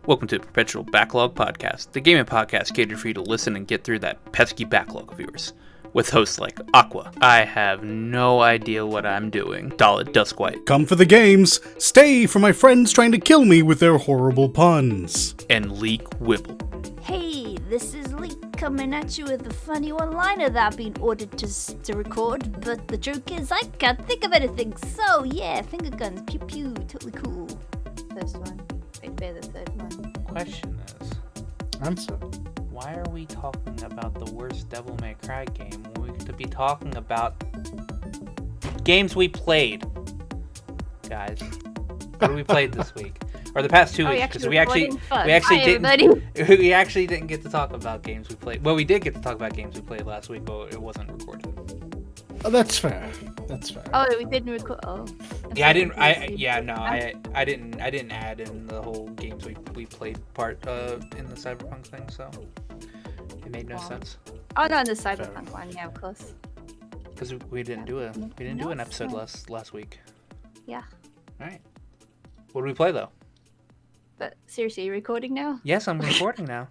Welcome to Perpetual Backlog Podcast, the gaming podcast catered for you to listen and get through that pesky backlog of yours. With hosts like Aqua, I have no idea what I'm doing, Dalit Duskwhite, Come for the games, stay for my friends trying to kill me with their horrible puns, and Leek Whipple. Hey, this is Leek coming at you with a funny one-liner that I've been ordered to record, but the joke is I can't think of anything, so yeah, finger guns, pew pew, totally cool. First one. Wait, bear the third one. Question is, answer. why are we talking about the worst Devil May Cry game when we could be talking about games we played? Guys, what have we played this week? Or the past 2 weeks, because we actually didn't get to talk about games we played. Well, we did get to talk about games we played last week, but it wasn't recorded. Oh, that's fair. That's fair. Oh, we didn't record. Oh. Yeah, I didn't add in the whole games we played part in the Cyberpunk thing, so it made no sense. Oh no, the Cyberpunk one, yeah, of course. Because we didn't do an episode last week. Yeah. All right. What did we play though? But seriously, are you recording now? Yes, I'm recording now.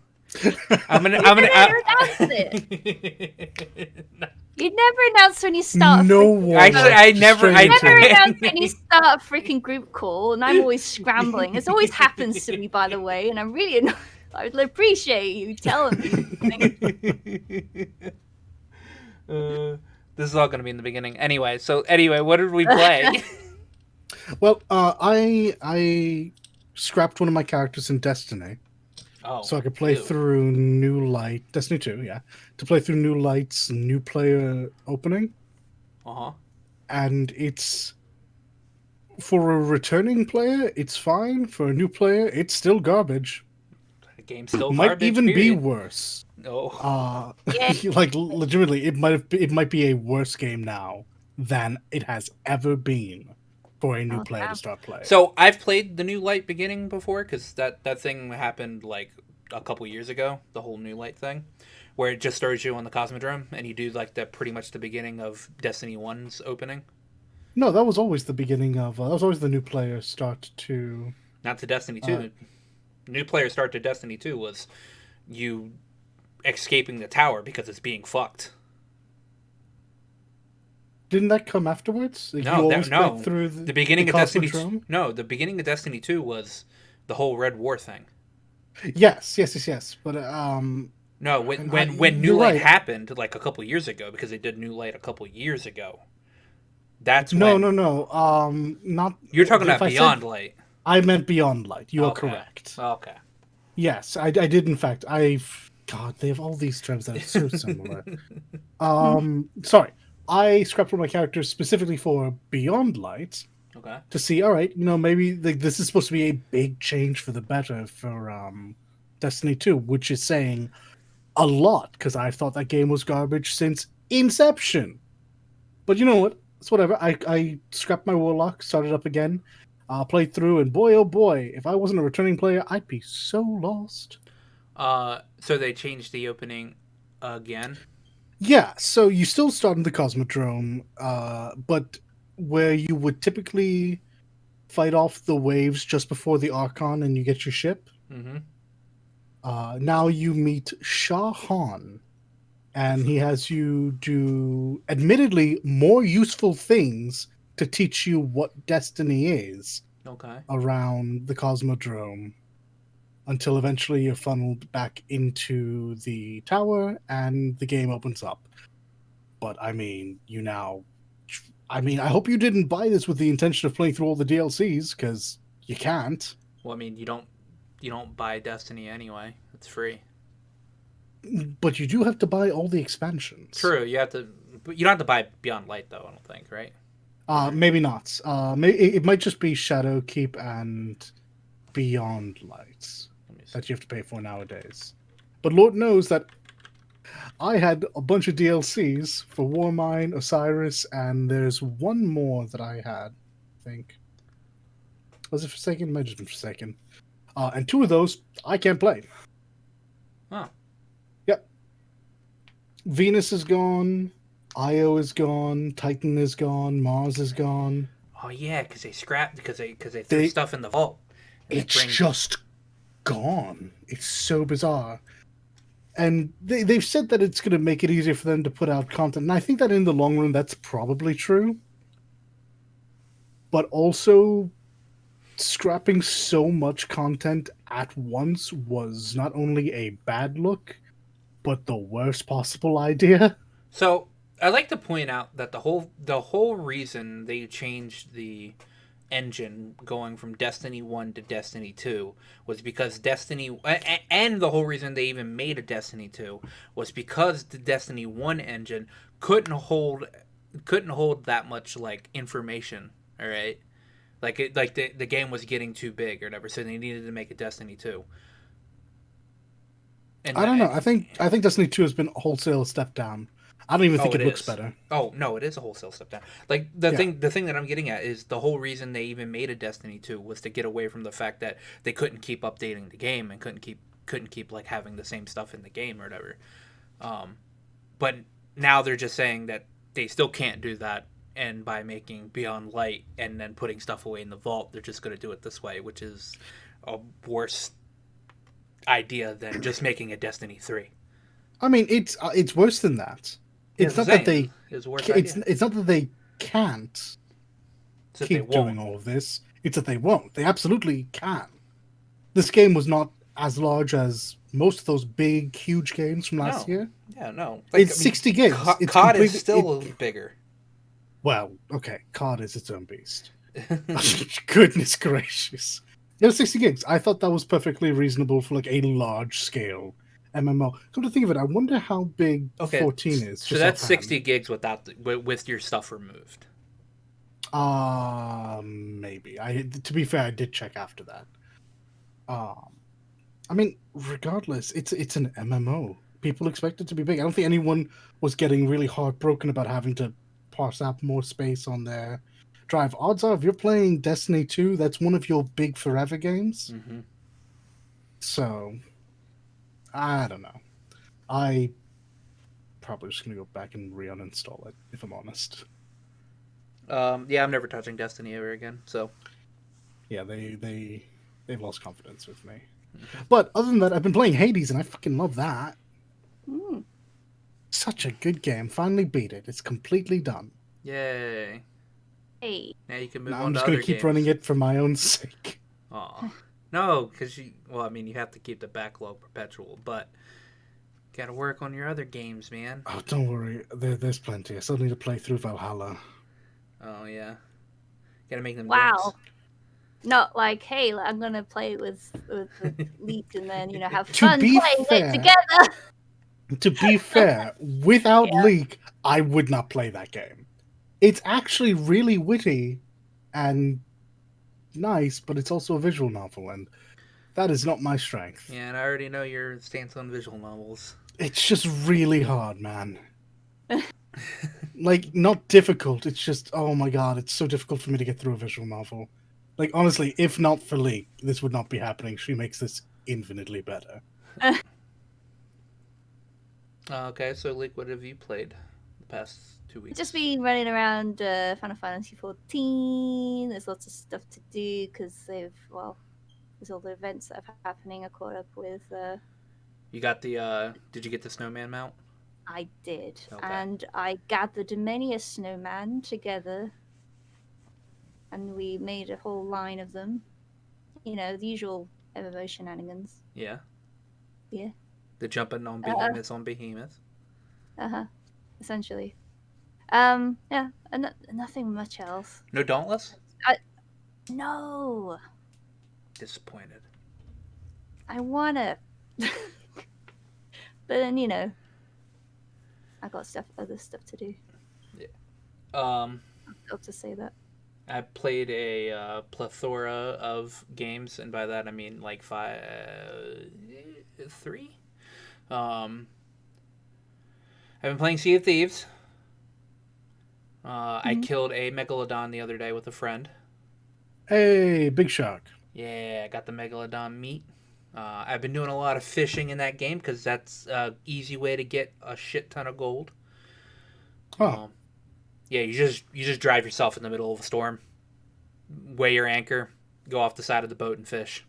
You never announce when you start. No one. Actually, I never announce when you start a freaking group call, and I'm always scrambling. This always happens to me, by the way, and I'm really annoyed. I would appreciate you telling me. This is all going to be in the beginning. Anyway, what did we play? Well, I scrapped one of my characters in Destiny. Oh, so I could play through New Light. Destiny 2, yeah. To play through New Light's new player opening. Uh-huh. And it's... For a returning player, it's fine. For a new player, it's still garbage. The game's still might garbage, even period. be worse. Oh. Like, legitimately, it might be a worse game now than it has ever been for a new player to start playing. So I've played the New Light beginning before, because that thing happened like a couple years ago, the whole New Light thing, where it just starts you on the Cosmodrome, and you do like pretty much the beginning of Destiny 1's opening. No, that was always the beginning of... that was always the new player start to... Not to Destiny 2. New player start to Destiny 2 was you escaping the tower because it's being fucked. Didn't that come afterwards? Like no. Through the beginning of Destiny. The beginning of Destiny 2 was the whole Red War thing. Yes. But no, when New Light happened, like a couple years ago, because they did New Light a couple years ago. That's no. Not. You're talking about Beyond Light. I meant Beyond Light. You are correct. Okay. Yes, I did. In fact, God, they have all these terms that are so similar. Sorry. I scrapped one of my characters specifically for Beyond Light. Okay. To see, all right, maybe this is supposed to be a big change for the better for Destiny 2, which is saying a lot, because I thought that game was garbage since Inception. But you know what? It's whatever. I scrapped my Warlock, started up again, played through, and boy, oh boy, if I wasn't a returning player, I'd be so lost. So they changed the opening again? Yeah, so you still start in the Cosmodrome, but where you would typically fight off the waves just before the Archon and you get your ship. Mm-hmm. Now you meet Shah Han, and he has you do, admittedly, more useful things to teach you what Destiny is around the Cosmodrome, until eventually you're funneled back into the tower and the game opens up. But I hope you didn't buy this with the intention of playing through all the DLCs, because you can't. Well, I mean, you don't buy Destiny anyway. It's free. But you do have to buy all the expansions. True, you don't have to buy Beyond Light though, I don't think, right? Maybe not. It might just be Shadowkeep and Beyond Lights that you have to pay for nowadays. But Lord knows that I had a bunch of DLCs for Warmine, Osiris, and there's one more that I had, I think. Was it Forsaken? It might have just been Forsaken. And two of those, I can't play. Huh. Yep. Venus is gone, Io is gone, Titan is gone, Mars is gone. Oh yeah, because they threw stuff in the vault. It's just gone. It's so bizarre. And they've said that it's going to make it easier for them to put out content. And I think that in the long run, that's probably true. But also, scrapping so much content at once was not only a bad look, but the worst possible idea. So I like to point out that the whole reason they changed the engine going from Destiny 1 to Destiny 2 was because Destiny and the whole reason they even made a Destiny 2 was because the Destiny 1 engine couldn't hold that much like information, all right? Like the game was getting too big or whatever, so they needed to make a Destiny 2. And I don't know. I think Destiny 2 has been a wholesale step down. I don't even think it looks better. Oh no, it is a wholesale step down. Like the thing that I'm getting at is the whole reason they even made a Destiny 2 was to get away from the fact that they couldn't keep updating the game and couldn't keep like having the same stuff in the game or whatever. But now they're just saying that they still can't do that, and by making Beyond Light and then putting stuff away in the vault, they're just going to do it this way, which is a worse idea than just making a Destiny 3. I mean, it's worse than that. It's not that they. It's not that they can't keep doing all of this. It's that they won't. They absolutely can. This game was not as large as most of those big, huge games from last year. Yeah, no. It's 60 gigs. COD is still bigger. Well, okay, COD is its own beast. Goodness gracious. It was 60 gigs. I thought that was perfectly reasonable for like a large scale MMO. Come to think of it, I wonder how big 14 is. So that's 60 gigs with your stuff removed. Maybe. To be fair, I did check after that. I mean, regardless, it's an MMO. People expect it to be big. I don't think anyone was getting really heartbroken about having to parse out more space on their drive. Odds are, if you're playing Destiny 2, that's one of your big forever games. Mm-hmm. So, I don't know. I probably just gonna go back and re-uninstall it, if I'm honest. Yeah, I'm never touching Destiny ever again. So, yeah, they've lost confidence with me. Mm-hmm. But other than that, I've been playing Hades, and I fucking love that. Such a good game. Finally beat it. It's completely done. Yay! Hey. Now you can move on. I'm just gonna keep running it for my own sake. Aw. No, because you have to keep the backlog perpetual, but gotta work on your other games, man. Oh, don't worry. There's plenty. I still need to play through Valhalla. Oh, yeah. Gotta make them Wow. Not like, hey, I'm gonna play with Leak and then, have fun playing it together. To be fair, without Leak, I would not play that game. It's actually really witty and nice, but it's also a visual novel, and that is not my strength. Yeah, and I already know your stance on visual novels. It's just really hard, man. Like, not difficult, it's just, oh my god, it's so difficult for me to get through a visual novel. Like, honestly, if not for Leak, this would not be happening. She makes this infinitely better. Okay, so Leak, what have you played the past 2 weeks? Just been running around Final Fantasy 14. There's lots of stuff to do because there's all the events that are happening. I caught up with. You got the? Did you get the snowman mount? I did, okay. And I gathered many a snowman together, and we made a whole line of them. The usual MMO shenanigans. Yeah. Yeah. The jumping on behemoths on behemoths. Essentially. Yeah, and nothing much else. No Dauntless? No. Disappointed. I wanna. But then, I got other stuff to do. Yeah. I'll have to say that. I played a plethora of games, and by that I mean like 3. I've been playing Sea of Thieves. I killed a megalodon the other day with a friend. Hey, big shark. Yeah, I got the megalodon meat. I've been doing a lot of fishing in that game because that's an easy way to get a shit ton of gold. Oh. Yeah, you just drive yourself in the middle of a storm, weigh your anchor, go off the side of the boat and fish.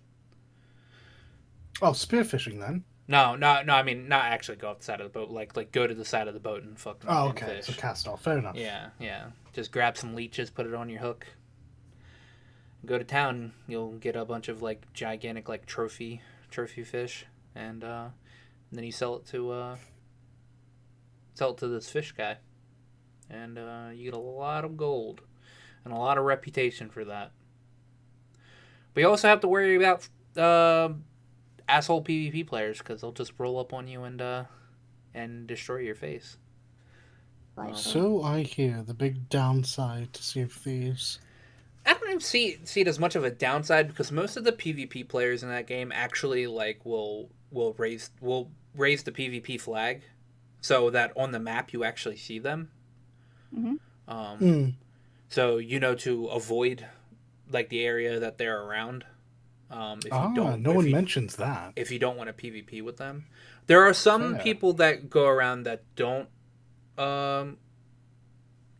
Oh, spearfishing then. No. I mean, not actually go off the side of the boat. Like go to the side of the boat and fucking Oh, and okay. fish. So cast off. Fair enough. Yeah. Just grab some leeches, put it on your hook. Go to town. You'll get a bunch of like gigantic like trophy fish, and then you sell it to this fish guy, and you get a lot of gold and a lot of reputation for that. But you also have to worry about asshole PvP players because they'll just roll up on you and destroy your face. So I hear. The big downside to Sea of Thieves. I don't even see it as much of a downside because most of the PvP players in that game actually like will raise the PvP flag, so that on the map you actually see them. So to avoid like the area that they're around. No one mentions that. If you don't want to PvP with them, there are some people that go around that don't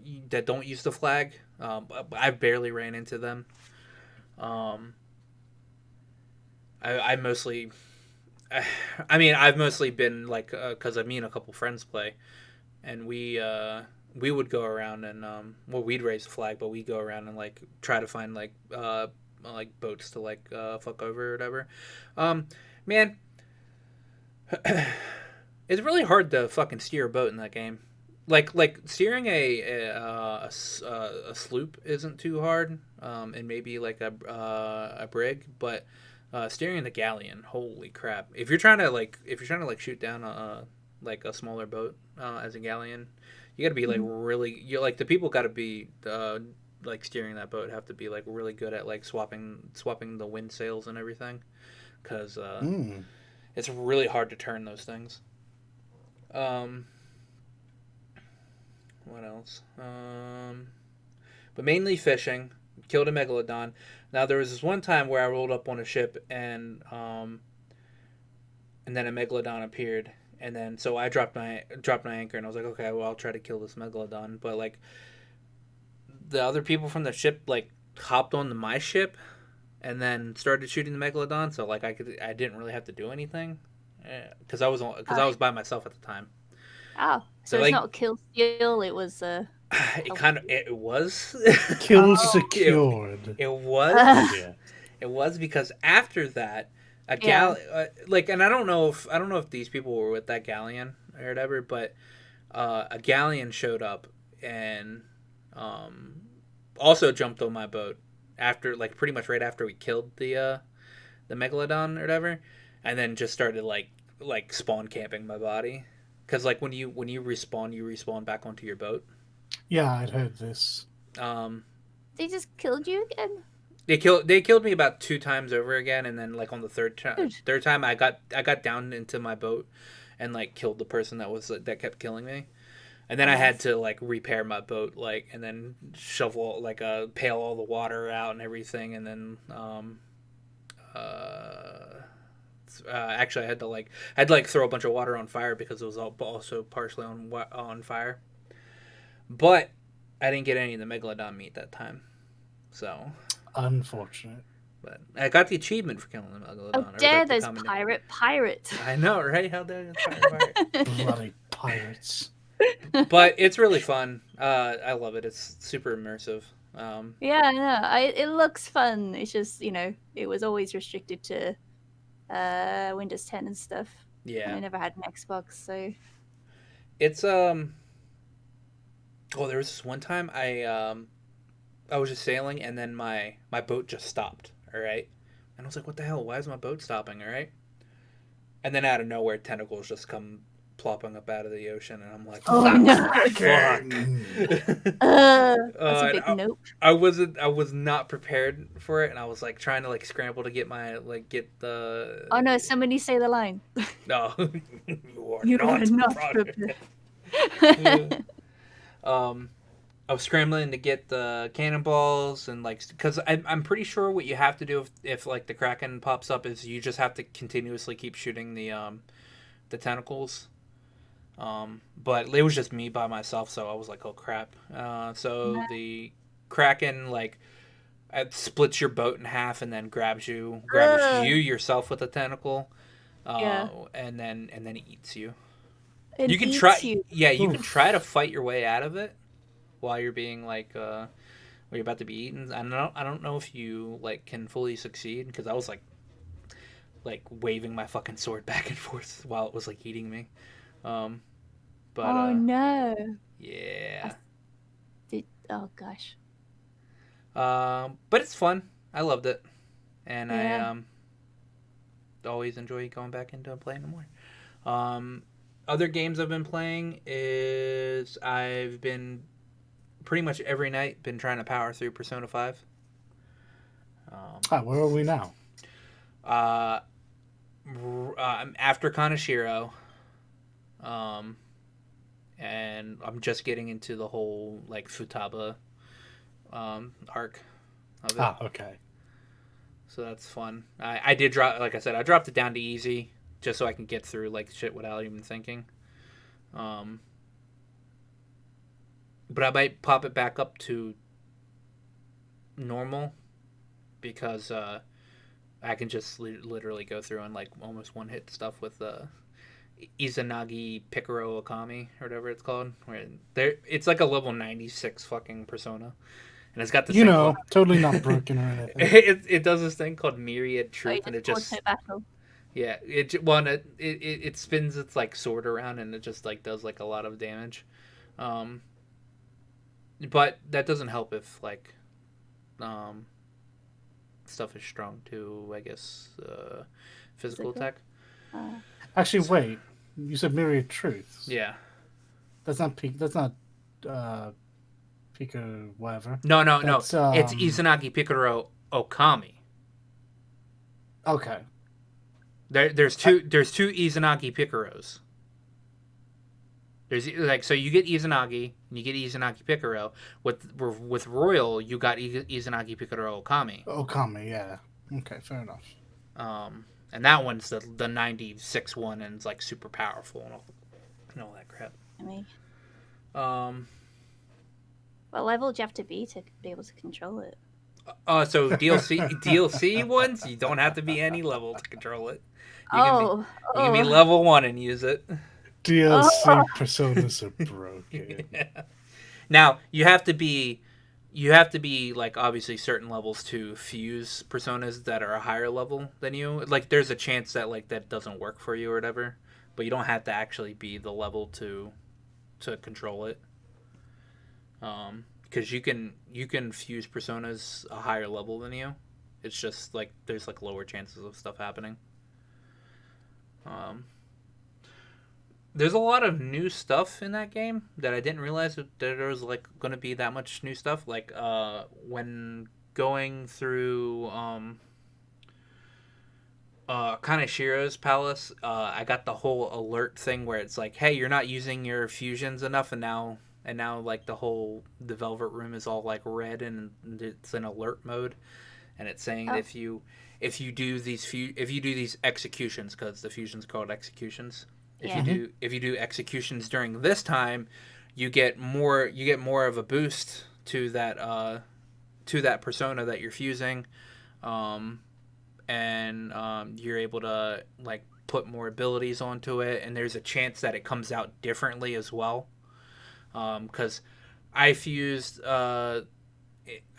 use the flag. I barely ran into them. I've mostly been like because me and a couple friends play, and we would go around and we'd raise the flag, but we go around and like try to find like boats to like fuck over or whatever. Man, it's really hard to fucking steer a boat in that game. Like steering a sloop isn't too hard, and maybe like a brig, but steering the galleon, holy crap! If you're trying to shoot down a smaller boat as a galleon, you got to be like really. You're like the people got to be like steering that boat have to be like really good at like swapping the wind sails and everything, because it's really hard to turn those things. What else? But mainly fishing. Killed a megalodon. Now there was this one time where I rolled up on a ship and then a megalodon appeared, and then so I dropped my anchor and I was like, okay, well I'll try to kill this megalodon, but like the other people from the ship like hopped onto my ship and then started shooting the megalodon, so like I didn't really have to do anything because I was by myself at the time. Oh, so it's not kill steal. It was. It was kill secured. It was. It was because after that, and I don't know if these people were with that galleon or whatever, but a galleon showed up and also jumped on my boat after like pretty much right after we killed the megalodon or whatever, and then just started like spawn camping my body. Because like when you respawn back onto your boat. Yeah, I'd heard this. They just killed you again. They killed me about 2 times over again, and then like on the third time I got down into my boat, and like killed the person that kept killing me, and then I had to like repair my boat and then shovel pail all the water out and everything, and then actually I had to throw a bunch of water on fire because it was also partially on fire. But I didn't get any of the megalodon meat that time, so unfortunate. But I got the achievement for killing the megalodon. Oh, dare those pirates! I know, right? How dare those pirate? Bloody pirates! But it's really fun. I love it. It's super immersive. Yeah, I know. It looks fun. It's just it was always restricted to Windows 10 and stuff. Yeah. And I never had an Xbox, so it's Oh, there was this one time I was just sailing and then my boat just stopped, all right? And I was like, what the hell? Why is my boat stopping, all right? And then out of nowhere, tentacles just come plopping up out of the ocean, and I'm like, oh no! Fuck. That's a big nope. I was not prepared for it, and I was like trying to like scramble to get the. Oh no! Somebody say the line. No, you are not prepared. I was scrambling to get the cannonballs and because I'm pretty sure what you have to do if like the Kraken pops up is you just have to continuously keep shooting the tentacles. But it was just me by myself, so I was like, oh crap. So the Kraken it splits your boat in half and then grabs you yourself with a tentacle. Yeah. And then it eats you. It You can eats try. you. Yeah, you can Oof. try to fight your way out of it while you're being like while you're about to be eaten. I don't know if you like can fully succeed because I was like waving my fucking sword back and forth while it was like eating me. Um, but Oh no. yeah. Oh gosh. But it's fun. I loved it, and I Yeah. always enjoy going back into playing more. Other games I've been playing is I've been pretty much every night been trying to power through Persona 5. Where are we now? Uh, I'm after Kaneshiro, um, and I'm just getting into the whole like Futaba arc of it. Okay. So that's fun. I did drop, like I said, I dropped it down to easy just so I can get through like shit without even thinking. Um, but I might pop it back up to normal because I can just literally go through and like almost one hit stuff with Izanagi Picaro Okami or whatever it's called. Where it's like a level 96 fucking persona, and it's got this thing called, totally not broken or anything. it does this thing called Myriad Truth, and it just battle. yeah it spins its like sword around and it just like does like a lot of damage. But that doesn't help if like stuff is strong too, I guess. Physical attack. Actually, wait. You said Myriad Truths. Yeah. That's not peak. That's not Pico whatever. No. That's, It's Izanagi Picaro Okami. Okay. There's two Izanagi Picaros. There's like so you get Izanagi and you get Izanagi Picaro. With Royal you got Izanagi Picaro Okami. Okami, yeah. Okay, fair enough. And that one's the 96 one and it's like super powerful and all that crap. I mean, Um. what level do you have to be able to control it? So DLC ones you don't have to be any level to control it. You can be level 1 and use it. DLC personas are broken. Yeah. Now you have to be like obviously certain levels to fuse personas that are a higher level than you. Like there's a chance that like that doesn't work for you or whatever, but you don't have to actually be the level to control it. Because you can fuse personas a higher level than you. It's just like there's like lower chances of stuff happening. There's a lot of new stuff in that game that I didn't realize that there was like going to be that much new stuff. Like when going through Kaneshiro's palace, I got the whole alert thing where it's like, hey, you're not using your fusions enough, and now like the Velvet Room is all like red and it's in alert mode, and it's saying that if you do these executions, because the fusion's called executions. If you do executions during this time, you get more of a boost to that persona that you're fusing, and you're able to like put more abilities onto it, and there's a chance that it comes out differently as well. Because I fused. I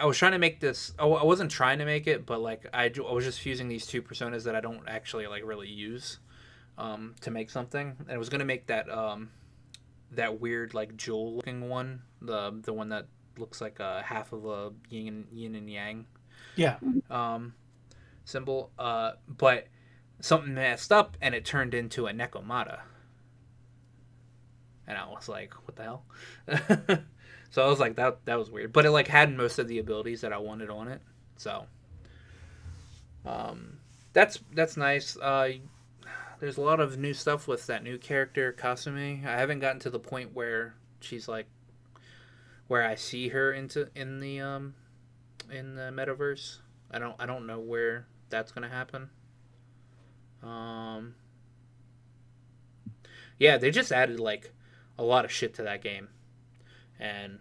was trying to make this. I wasn't trying to make it, but like I was just fusing these two personas that I don't actually like really use. To make something, and I was gonna make that that weird like jewel looking one, the one that looks like a half of a yin and yang symbol, but something messed up and it turned into a Nekomata, and I was like, what the hell? So I was like, that was weird, but it like had most of the abilities that I wanted on it, so that's nice. There's a lot of new stuff with that new character Kasumi. I haven't gotten to the point where she's like, where I see her in the metaverse. I don't know where that's gonna happen. Yeah, they just added like a lot of shit to that game, and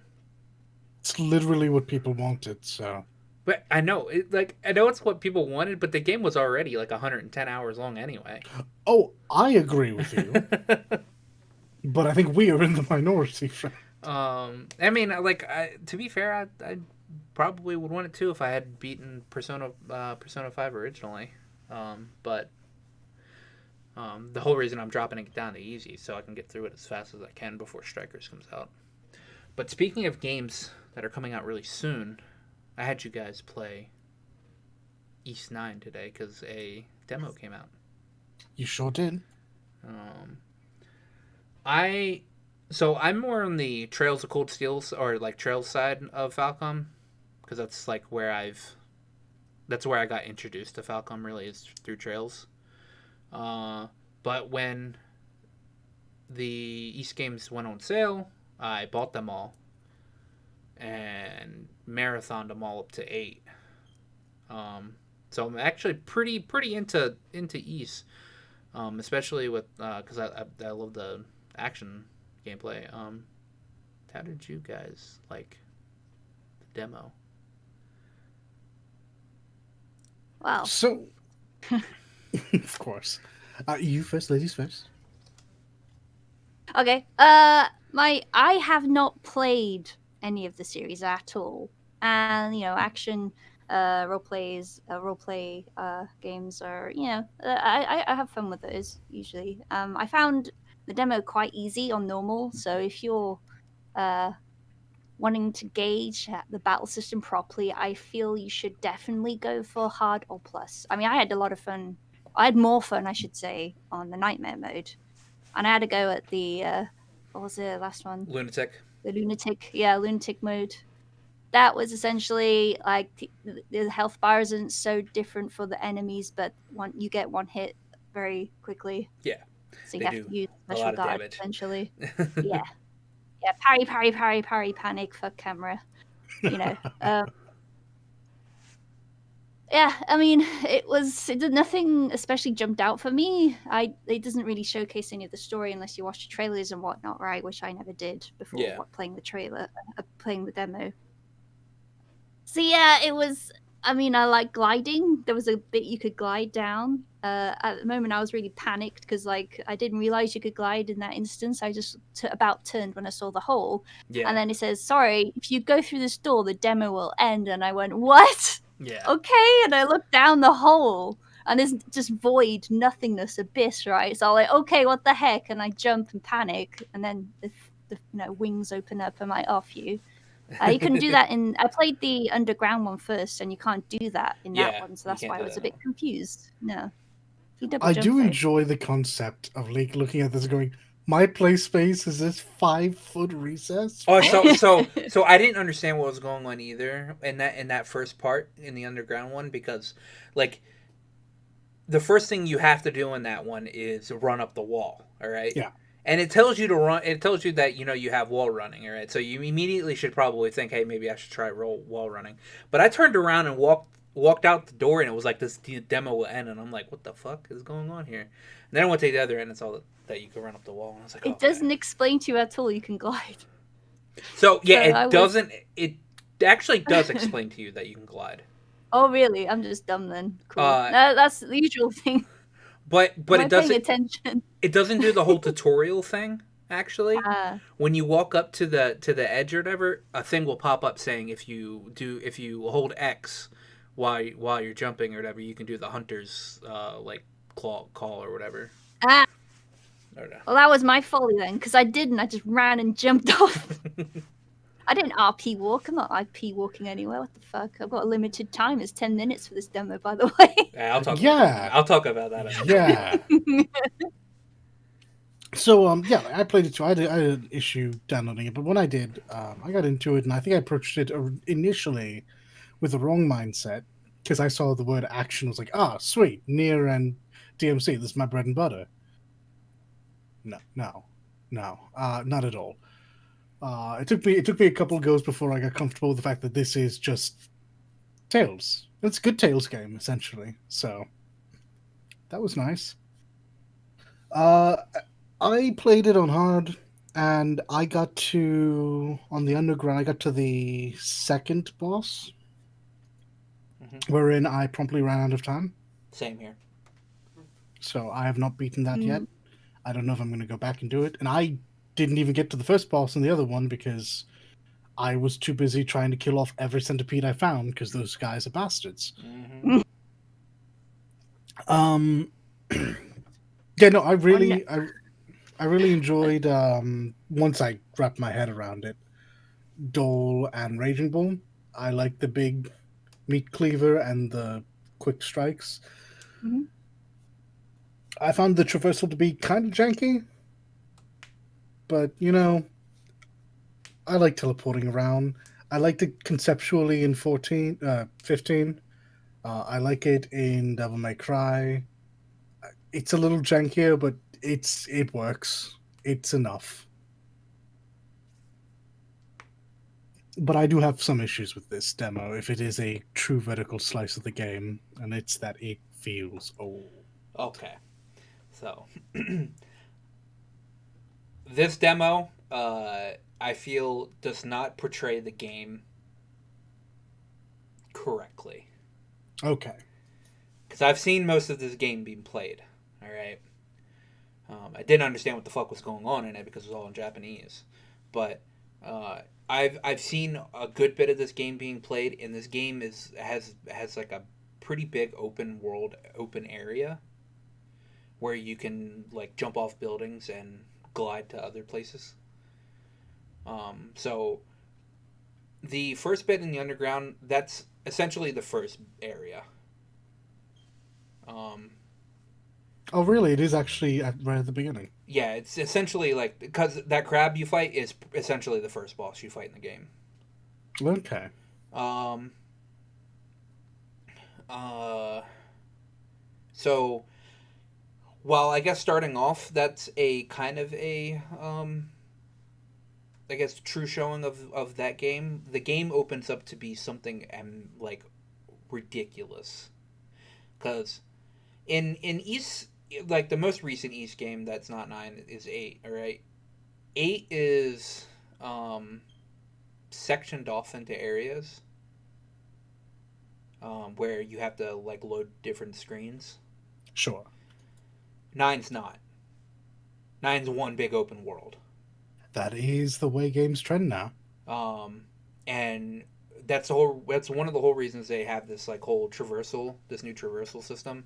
it's literally what people wanted. So But I know I know it's what people wanted, but the game was already like 110 hours long anyway. Oh, I agree with you, but I think we are in the minority, friend. I mean, to be fair, I probably would want it too if I had beaten Persona 5 originally. But the whole reason I'm dropping it down to easy so I can get through it as fast as I can before Strikers comes out. But speaking of games that are coming out really soon, I had you guys play East 9 today because a demo came out. You sure did. I'm more on the Trails of Cold Steels or like Trails side of Falcom because that's like that's where I got introduced to Falcom really is through Trails. But when the East games went on sale, I bought them all and marathoned them all up to 8. So I'm actually pretty into East, especially with because I love the action gameplay. How did you guys like the demo? Wow. So, of course, you first, ladies first. Okay. I have not played any of the series at all, and action, role play games are I have fun with those usually. I found the demo quite easy on normal, so if you're wanting to gauge the battle system properly, I feel you should definitely go for hard or plus. I mean, I had a lot of fun. I had more fun, I should say, on the nightmare mode, and I had to go at the what was the last one? Lunatic. The lunatic mode. That was essentially like the health bar isn't so different for the enemies, but you get one hit very quickly. Yeah, so you have to use a special lot of guard damage. essentially. Yeah. Parry, panic, fuck camera. Yeah, I mean, nothing especially jumped out for me. It doesn't really showcase any of the story unless you watch the trailers and whatnot, right? Which I never did before playing the demo. So yeah, it was. I mean, I like gliding. There was a bit you could glide down. At the moment, I was really panicked because I didn't realize you could glide in that instance. I just about turned when I saw the hole, and then it says, "Sorry, if you go through this door, the demo will end." And I went, "What?" Yeah. Okay, and I looked down the hole, and there's just void, nothingness, abyss, right? So I'm like, okay, what the heck? And I jump and panic, and then the wings open up. I'm like, off you. You couldn't do that in. I played the underground one first, and you can't do that in that one. So that's why I was a bit confused. No, I do enjoy the concept of looking at this and going, "My play space is this 5-foot recess." Oh, so I didn't understand what was going on either in that first part in the underground one because, like, the first thing you have to do in that one is run up the wall. All right. Yeah. And it tells you to run. It tells you that you have wall running, all right. So you immediately should probably think, "Hey, maybe I should try wall running." But I turned around and walked out the door, and it was like this demo will end, and I'm like, "What the fuck is going on here?" And then I went to the other end and saw that you could run up the wall, and I was like, "It doesn't explain to you at all. You can glide." So yeah, it doesn't. It actually does explain to you that you can glide. Oh really? I'm just dumb then. Cool. No, that's the usual thing. But it doesn't. Attention. It doesn't do the whole tutorial thing. Actually, when you walk up to the edge or whatever, a thing will pop up saying if you hold X while you're jumping or whatever, you can do the hunter's call or whatever. Well, that was my folly then, because I didn't. I just ran and jumped off. I didn't RP walk. I'm not IP walking anywhere. What the fuck? I've got a limited time. It's 10 minutes for this demo, by the way. Yeah, I'll talk about that. Yeah. So I played it too. I had an issue downloading it, but when I did, I got into it, and I think I approached it initially with the wrong mindset because I saw the word action. I was like, sweet, Nier and DMC. This is my bread and butter. No, not at all. It took me a couple of goes before I got comfortable with the fact that this is just Tales. It's a good Tales game essentially. So that was nice. I played it on hard, and I got on the underground. I got to the second boss, wherein I promptly ran out of time. Same here. So I have not beaten that yet. Mm. I don't know if I'm going to go back and do it. And I didn't even get to the first boss in the other one because I was too busy trying to kill off every centipede I found because those guys are bastards. Mm-hmm. Yeah, no, I really enjoyed once I wrapped my head around it. Dole and Raging Bull. I like the big meat cleaver and the quick strikes. Mhm. I found the traversal to be kind of janky, but I like teleporting around. I liked it conceptually in 15. I like it in Devil May Cry. It's a little jankier, but it works. It's enough. But I do have some issues with this demo if it is a true vertical slice of the game, and it's that it feels old. Okay. So, this demo, I feel, does not portray the game correctly. Okay. Because I've seen most of this game being played. All right. I didn't understand what the fuck was going on in it because it was all in Japanese, but I've seen a good bit of this game being played, and this game has like a pretty big open area where you can like jump off buildings and glide to other places. So the first bit in the underground, that's essentially the first area. Oh, really? It is actually right at the beginning. Yeah, it's essentially like because that crab you fight is essentially the first boss you fight in the game. Okay. Um. So, while I guess starting off, that's a kind of a I guess true showing of that game. The game opens up to be something like ridiculous, because in East, like the most recent East game that's not 9 is 8. All right, 8 is sectioned off into areas where you have to like load different screens. Sure. 9's not. 9's one big open world. That is the way games trend now. And that's one of the whole reasons they have this like whole this new traversal system.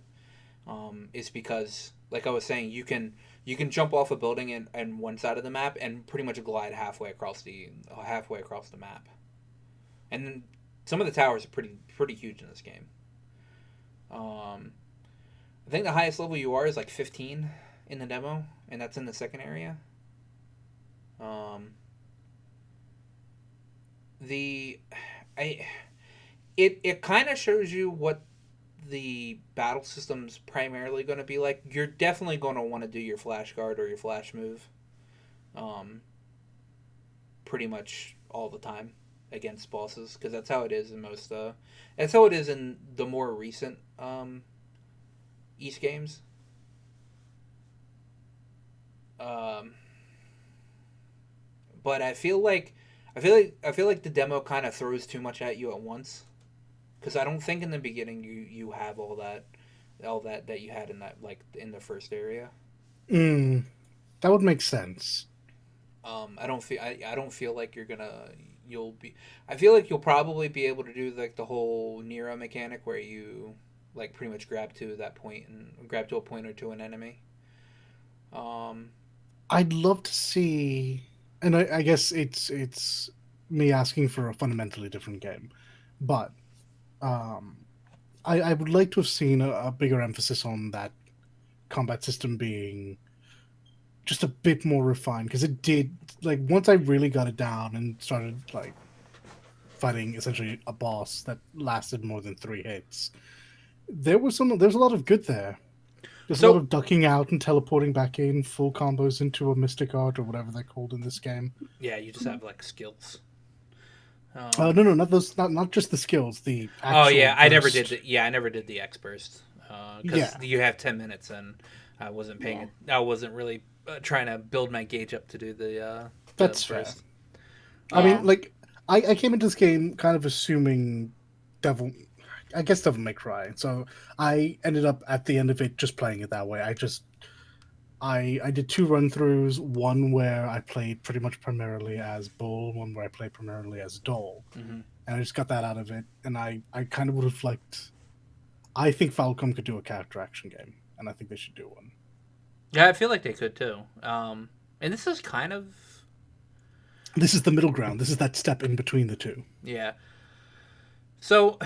Is because, like I was saying, you can jump off a building in one side of the map and pretty much glide halfway across the map. And then some of the towers are pretty huge in this game. I think the highest level you are is like 15 in the demo, and that's in the second area. It kind of shows you what the battle system's primarily going to be like. You're definitely going to want to do your flash guard or your flash move, pretty much all the time against bosses, because that's how it is in most. That's how it is in the more recent East games. But I feel like the demo kind of throws too much at you at once, because I don't think in the beginning you have all that you had in that, like in the first area. That would make sense. I don't feel like I feel like you'll probably be able to do like the whole Nero mechanic where you like pretty much grab to a point or to an enemy. I'd love to see, and I guess it's me asking for a fundamentally different game, but I would like to have seen a bigger emphasis on that combat system being just a bit more refined, because it did, like, once I really got it down and started like fighting essentially a boss that lasted more than 3 hits, there's a lot of good there. There's a lot of ducking out and teleporting back in, full combos into a Mystic Art or whatever they're called in this game. Yeah, you just have like skills. No, not those, not just the skills. The actual I never burst. did I never did the X burst because you have 10 minutes, and I wasn't paying it. I wasn't really trying to build my gauge up to do the That's burst. fair. I mean, like I came into this game kind of assuming I guess Devil May Cry. So I ended up at the end of it just playing it that way. I did 2 run throughs. One where I played pretty much primarily as Bull. One where I played primarily as Doll. Mm-hmm. And I just got that out of it. And I kind of would have liked. I think Falcom could do a character action game, and I think they should do one. Yeah, I feel like they could too. And this is kind of. This is the middle ground. This is that step in between the two. Yeah. So,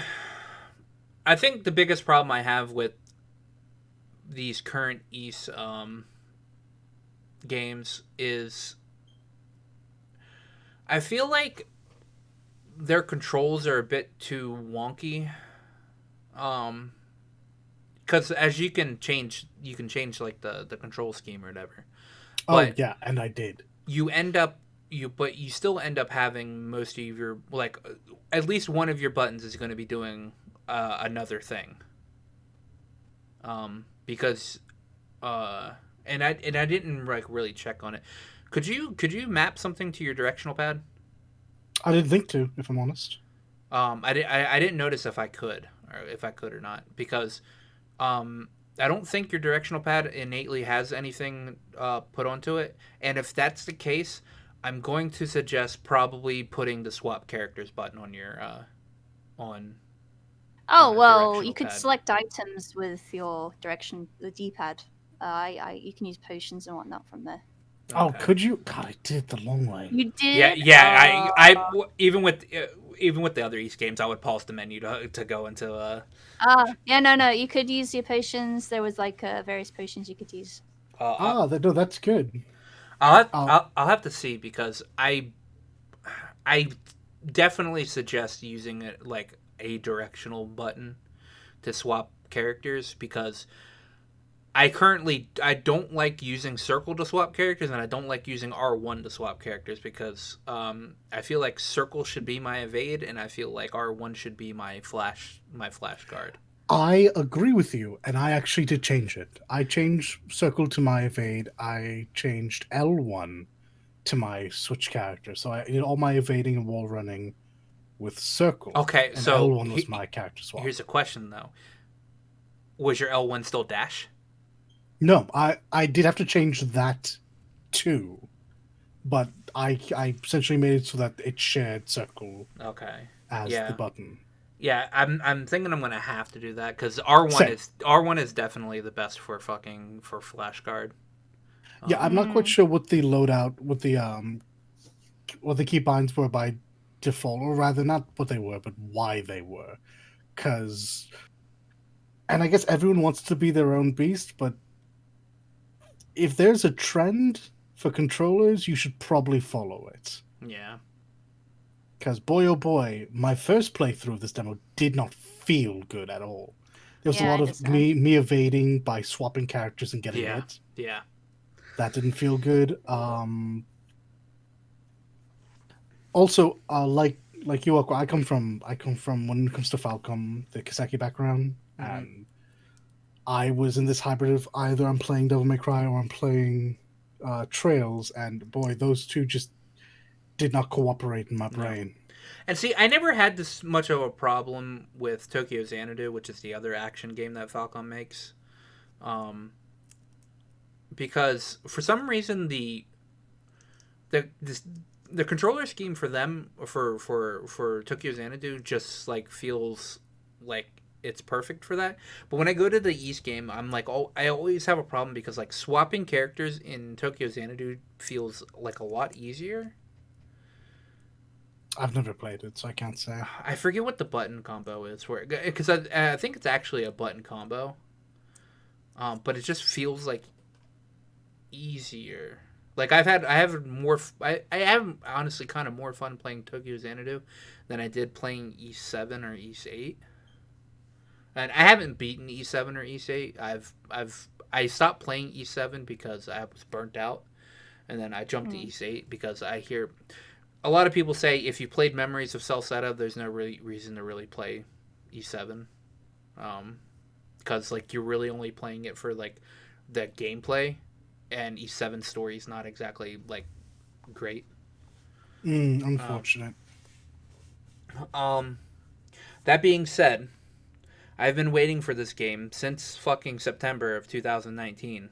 I think the biggest problem I have with these current Ys games is I feel like their controls are a bit too wonky. Because as you can change like the control scheme or whatever. But oh yeah, and I did. You still end up having most of your like at least one of your buttons is going to be doing another thing. Because and I didn't like really check on it. Could you map something to your directional pad? I didn't think to, if I'm honest. I didn't notice if I could or not because I don't think your directional pad innately has anything put onto it, and if that's the case, I'm going to suggest probably putting the swap characters button on your on. Oh on a well, directional you could pad. select items with your the D-pad. You can use potions and whatnot from there. Oh, Okay. could you? God, I did the long way. You did? Yeah. Even with the other East games, I would pause the menu to go into. Yeah, no. You could use your potions. There was like various potions you could use. No, that's good. I'll have to see because I definitely suggest using it like a directional button to swap characters because I don't like using circle to swap characters and I don't like using R1 to swap characters because I feel like circle should be my evade and I feel like R1 should be my flash guard. I agree with you, and I actually did change it. I changed circle to my evade. I changed L1 to my switch character. So I did all my evading and wall running with circle. Okay, and so L1 was my character swap. Here's a question though: was your L1 still dash? No, I did have to change that too, but I essentially made it so that it shared circle. Okay. As the button. Yeah, I'm thinking I'm gonna have to do that because R1 is definitely the best for flash guard. Yeah, I'm not quite sure what the loadout, what the keybinds were by default, or rather, not what they were, but why they were. And I guess everyone wants to be their own beast, but if there's a trend for controllers, you should probably follow it. Yeah. Because boy, oh boy, my first playthrough of this demo did not feel good at all. There was a lot of me evading by swapping characters and getting hit. Yeah. That didn't feel good. Also, like you, I come from when it comes to Falcom, the Kiseki background, and I was in this hybrid of either I'm playing Devil May Cry or I'm playing Trails, and boy, those two just did not cooperate in my brain. And see, I never had this much of a problem with Tokyo Xanadu, which is the other action game that Falcom makes. Because for some reason the controller scheme for them for Tokyo Xanadu just like feels like it's perfect for that. But when I go to the East game, I'm like, I always have a problem because like swapping characters in Tokyo Xanadu feels like a lot easier. I've never played it, so I can't say. I forget what the button combo is for it because I think it's actually a button combo. But it just feels like easier. Like I have honestly kind of more fun playing Tokyo Xanadu than I did playing E7 or E8. And I haven't beaten E7 or E8. I stopped playing E7 because I was burnt out, and then I jumped to E8 because I hear a lot of people say if you played Memories of Celceta, there's no really reason to really play E7, because like you're really only playing it for like the gameplay, and E7 story is not exactly like great. Unfortunate. That being said, I've been waiting for this game since fucking September of 2019,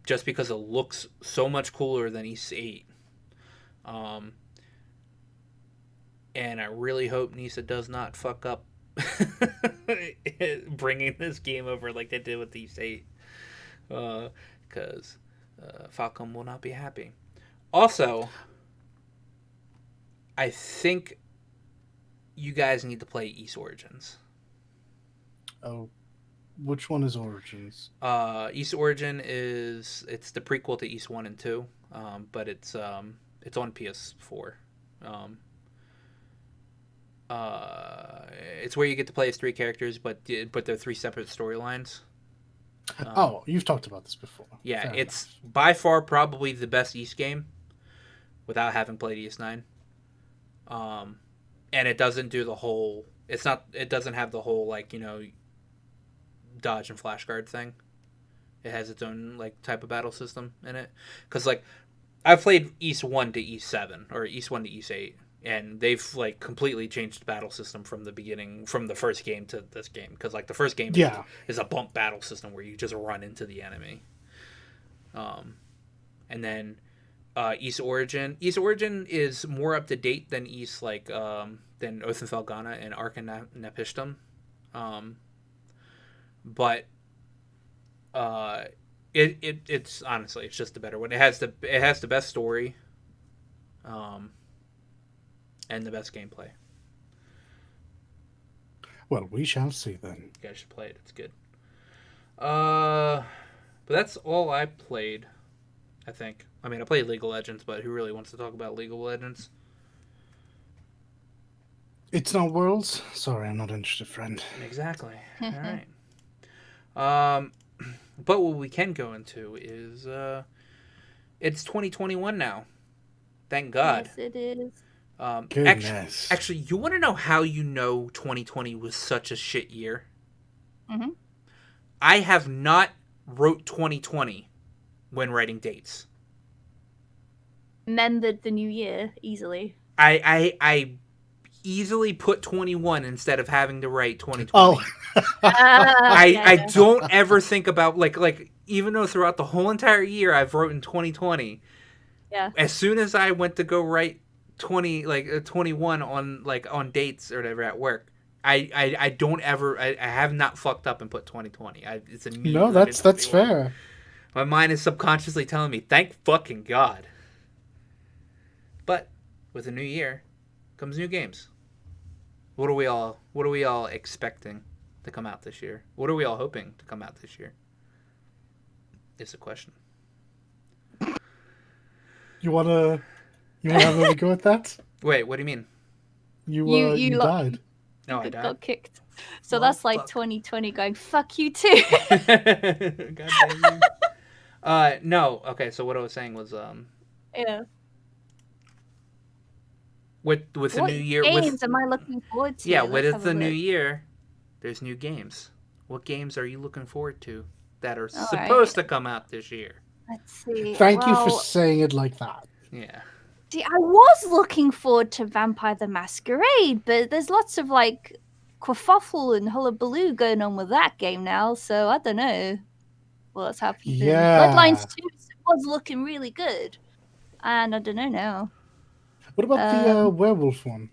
just because it looks so much cooler than Ys 8. And I really hope Nisa does not fuck up bringing this game over like they did with Ys 8, because Falcom will not be happy. Also, I think you guys need to play Ys Origins. Oh, which one is Origins? Ys Origin it's the prequel to Ys 1 and 2, but it's on PS4. It's where you get to play as 3 characters, but they're 3 separate storylines. You've talked about this before. Yeah, Fair it's enough. by far probably the best Ys game, without having played Ys 9. And it doesn't do the whole. It doesn't have the whole dodge and flash guard thing. It has its own type of battle system in it. Because I've played Ys 1 to Ys 7 or Ys 1 to Ys 8, and they've completely changed the battle system from the beginning, from the first game to this game. Because the first game is a bump battle system where you just run into the enemy. And then Ys Origin is more up to date than Ys than Oath and Felghana and Ark and Nepishtim. But it's honestly, it's just a better one. It has the best story, and the best gameplay. Well, we shall see then. You guys should play it. It's good. But that's all I played, I think. I mean, I played League of Legends, but who really wants to talk about League of Legends? It's not Worlds. Sorry, I'm not interested, friend. Exactly. All right. But what we can go into is it's 2021 now. Thank God. Yes, it is. Goodness. Actually, you want to know how you know 2020 was such a shit year? Mm-hmm. I have not wrote 2020 when writing dates. Remembered the new year easily. I easily put 21 instead of having to write 2020. Oh. I don't ever think about like even though throughout the whole entire year I've written 2020. Yeah. As soon as I went to go write 21 on dates or whatever at work, I don't ever I have not fucked up and put 2020. It's a No, that's fair. My mind is subconsciously telling me, thank fucking God. But with a new year comes new games. What are we all expecting to come out this year? What are we all hoping to come out this year? Is the question. You wanna have a go at that? Wait, what do you mean? You died. No, I died. Got kicked. So Well, that's like fuck. 2020 going, fuck you too. God damn you. No. Okay, so what I was saying was Yeah. with the What new year games am I looking forward to? yeah, Let's with have the a new look. year, there's new games. What games are you looking forward to that are All supposed to come out this year? Let's see. Thank you for Well, saying it like that. Yeah. see, I was looking forward to Vampire the Masquerade, but there's lots of kerfuffle and hullabaloo going on with that game now, so I don't know what's happening. Yeah. Bloodlines 2 was looking really good, and I don't know now. What about the werewolf one?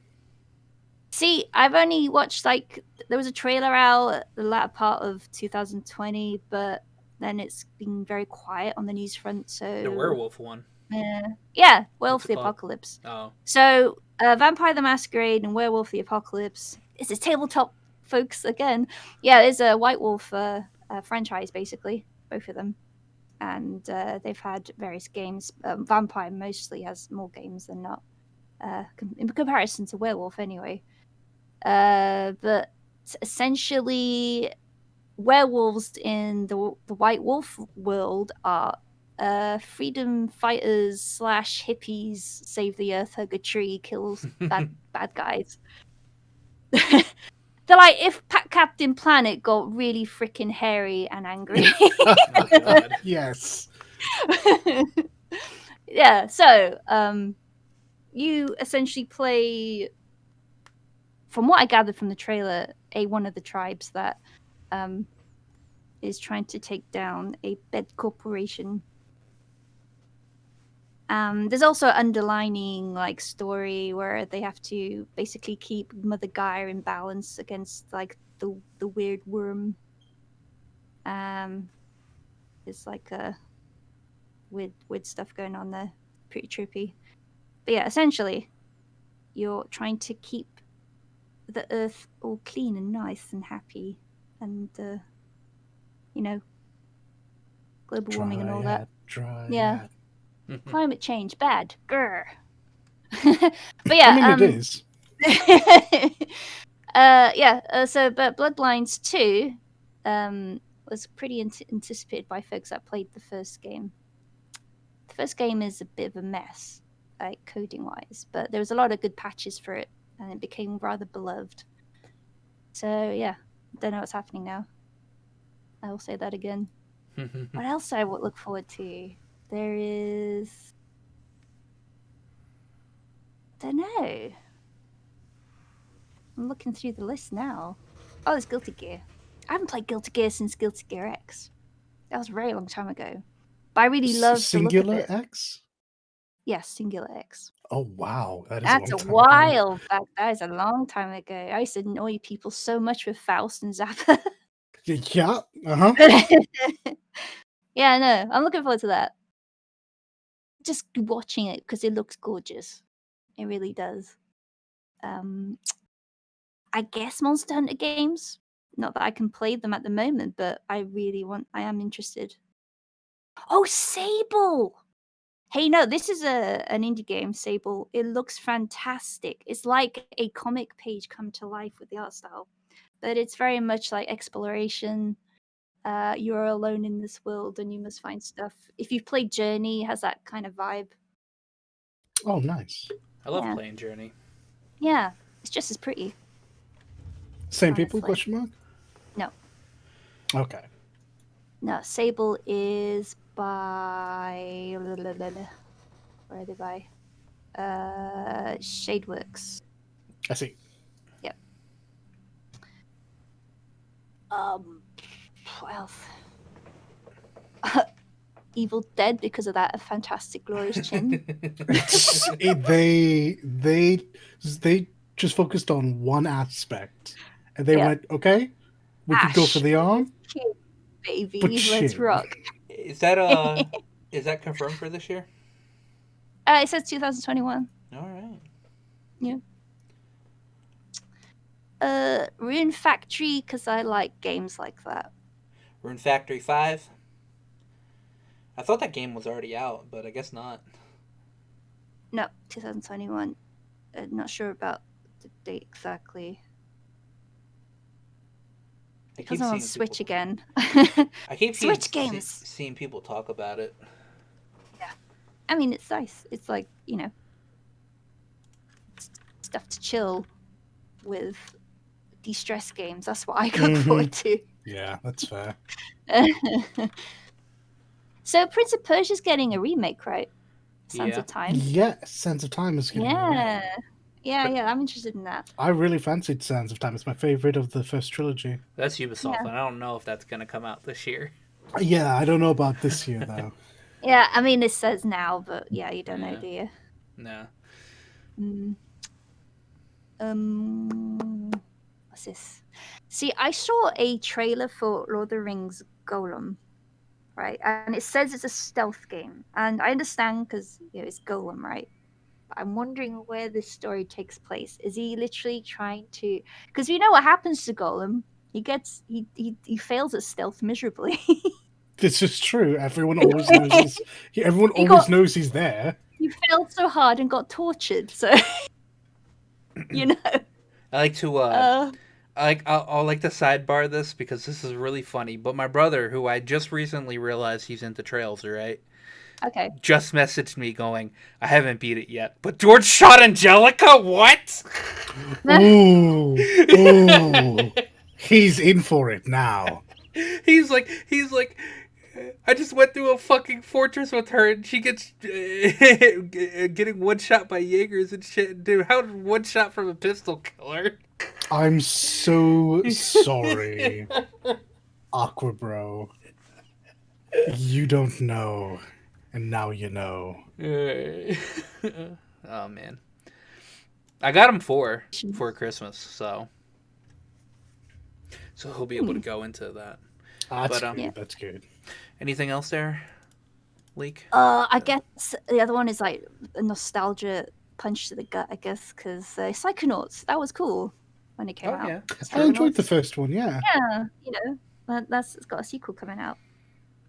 See, I've only watched there was a trailer out at the latter part of 2020, but then it's been very quiet on the news front. So The werewolf one. yeah, Werewolf What's it the called? Apocalypse. Oh. So Vampire the Masquerade and Werewolf the Apocalypse. It's a tabletop, folks. Again, yeah, it's a White Wolf franchise basically, both of them, and they've had various games. Vampire mostly has more games than not, in comparison to Werewolf anyway. But essentially, werewolves in the White Wolf world are freedom fighters / hippies, save the earth, hug a tree, kills bad guys. They're like if Captain Planet got really freaking hairy and angry. Oh, God. Yes. Yeah, so you essentially play, from what I gathered from the trailer, one of the tribes that is trying to take down a bed corporation. There's also an underlining like story where they have to basically keep Mother Gaia in balance against like the weird worm. It's like a weird stuff going on there. Pretty trippy. But yeah, essentially, you're trying to keep the Earth all clean and nice and happy, and global warming and all that. Yeah. Climate change, bad. Grr. But yeah, I mean, it is. But Bloodlines 2 was pretty anticipated by folks that played the first game. The first game is a bit of a mess, like coding wise, but there was a lot of good patches for it, and it became rather beloved. So yeah, don't know what's happening now. I will say that again. What else I would look forward to? There is... don't know. I'm looking through the list now. Oh, there's Guilty Gear. I haven't played Guilty Gear since Guilty Gear X. That was a very long time ago. But I really love the look of Singular it. X? Yes, Singular X. Oh, wow. That's a while back. That is a long time ago. I used to annoy people so much with Faust and Zappa. Yeah, uh-huh. Yeah, no, I'm looking forward to that. Just watching it because it looks gorgeous. It really does. I guess Monster Hunter games. Not that I can play them at the moment, but I am interested. Oh, Sable! Hey, no, this is an indie game, Sable. It looks fantastic. It's like a comic page come to life with the art style. But it's very much like exploration. You're alone in this world and you must find stuff. If you've played Journey, it has that kind of vibe. Oh, nice. I love playing Journey. Yeah, it's just as pretty. Same people, question mark? No. Okay. No, Sable is by... where are they by? Shadeworks. I see. Yep. What else? Evil Dead, because of that fantastic glorious chin. They just focused on one aspect, and they went, okay, we could go for the arm, chin, baby, but let's chin. rock. Is that confirmed for this year? It says 2021. All right. Yeah. Rune Factory, because I like games like that. Rune Factory 5. I thought that game was already out, but I guess not. No, 2021. Not sure about the date exactly. Because I'm on Switch again. I keep Switch games. Seeing people talk about it. Yeah. I mean, it's nice. It's like, stuff to chill with, de-stress games. That's what I look forward to. Yeah, that's fair. So Prince of Persia's getting a remake, right? Sands of Time. Yeah, Sands of Time is getting a remake. Yeah, I'm interested in that. I really fancied Sands of Time. It's my favorite of the first trilogy. That's Ubisoft, and I don't know if that's going to come out this year. Yeah, I don't know about this year, though. Yeah, I mean, it says now, but yeah, you don't know, do you? No. What's this? See, I saw a trailer for Lord of the Rings Golem, right? And it says it's a stealth game. And I understand because it's Golem, right? But I'm wondering where this story takes place. Is he literally trying to... Because you know what happens to Golem? He fails at stealth miserably. This is true. Everyone always knows knows he's there. He failed so hard and got tortured, so... I like to... I'll like to sidebar this because this is really funny. But my brother, who I just recently realized he's into Trails, right? Okay. Just messaged me going, I haven't beat it yet. But George shot Angelica? What? Ooh. He's in for it now. He's like, I just went through a fucking fortress with her and she gets getting one shot by Jaegers and shit. Dude, how did one shot from a pistol kill her? I'm so sorry, Aqua Bro. You don't know, and now you know. Oh man, I got him for Christmas, so he'll be able to go into that. That's But good. Yeah. That's good. anything else there, Leak? I guess the other one is like a nostalgia punch to the gut, I guess, because Psychonauts, that was cool when it came out. Yeah, I enjoyed the Psychonauts. first one. Yeah. Yeah, it's got a sequel coming out.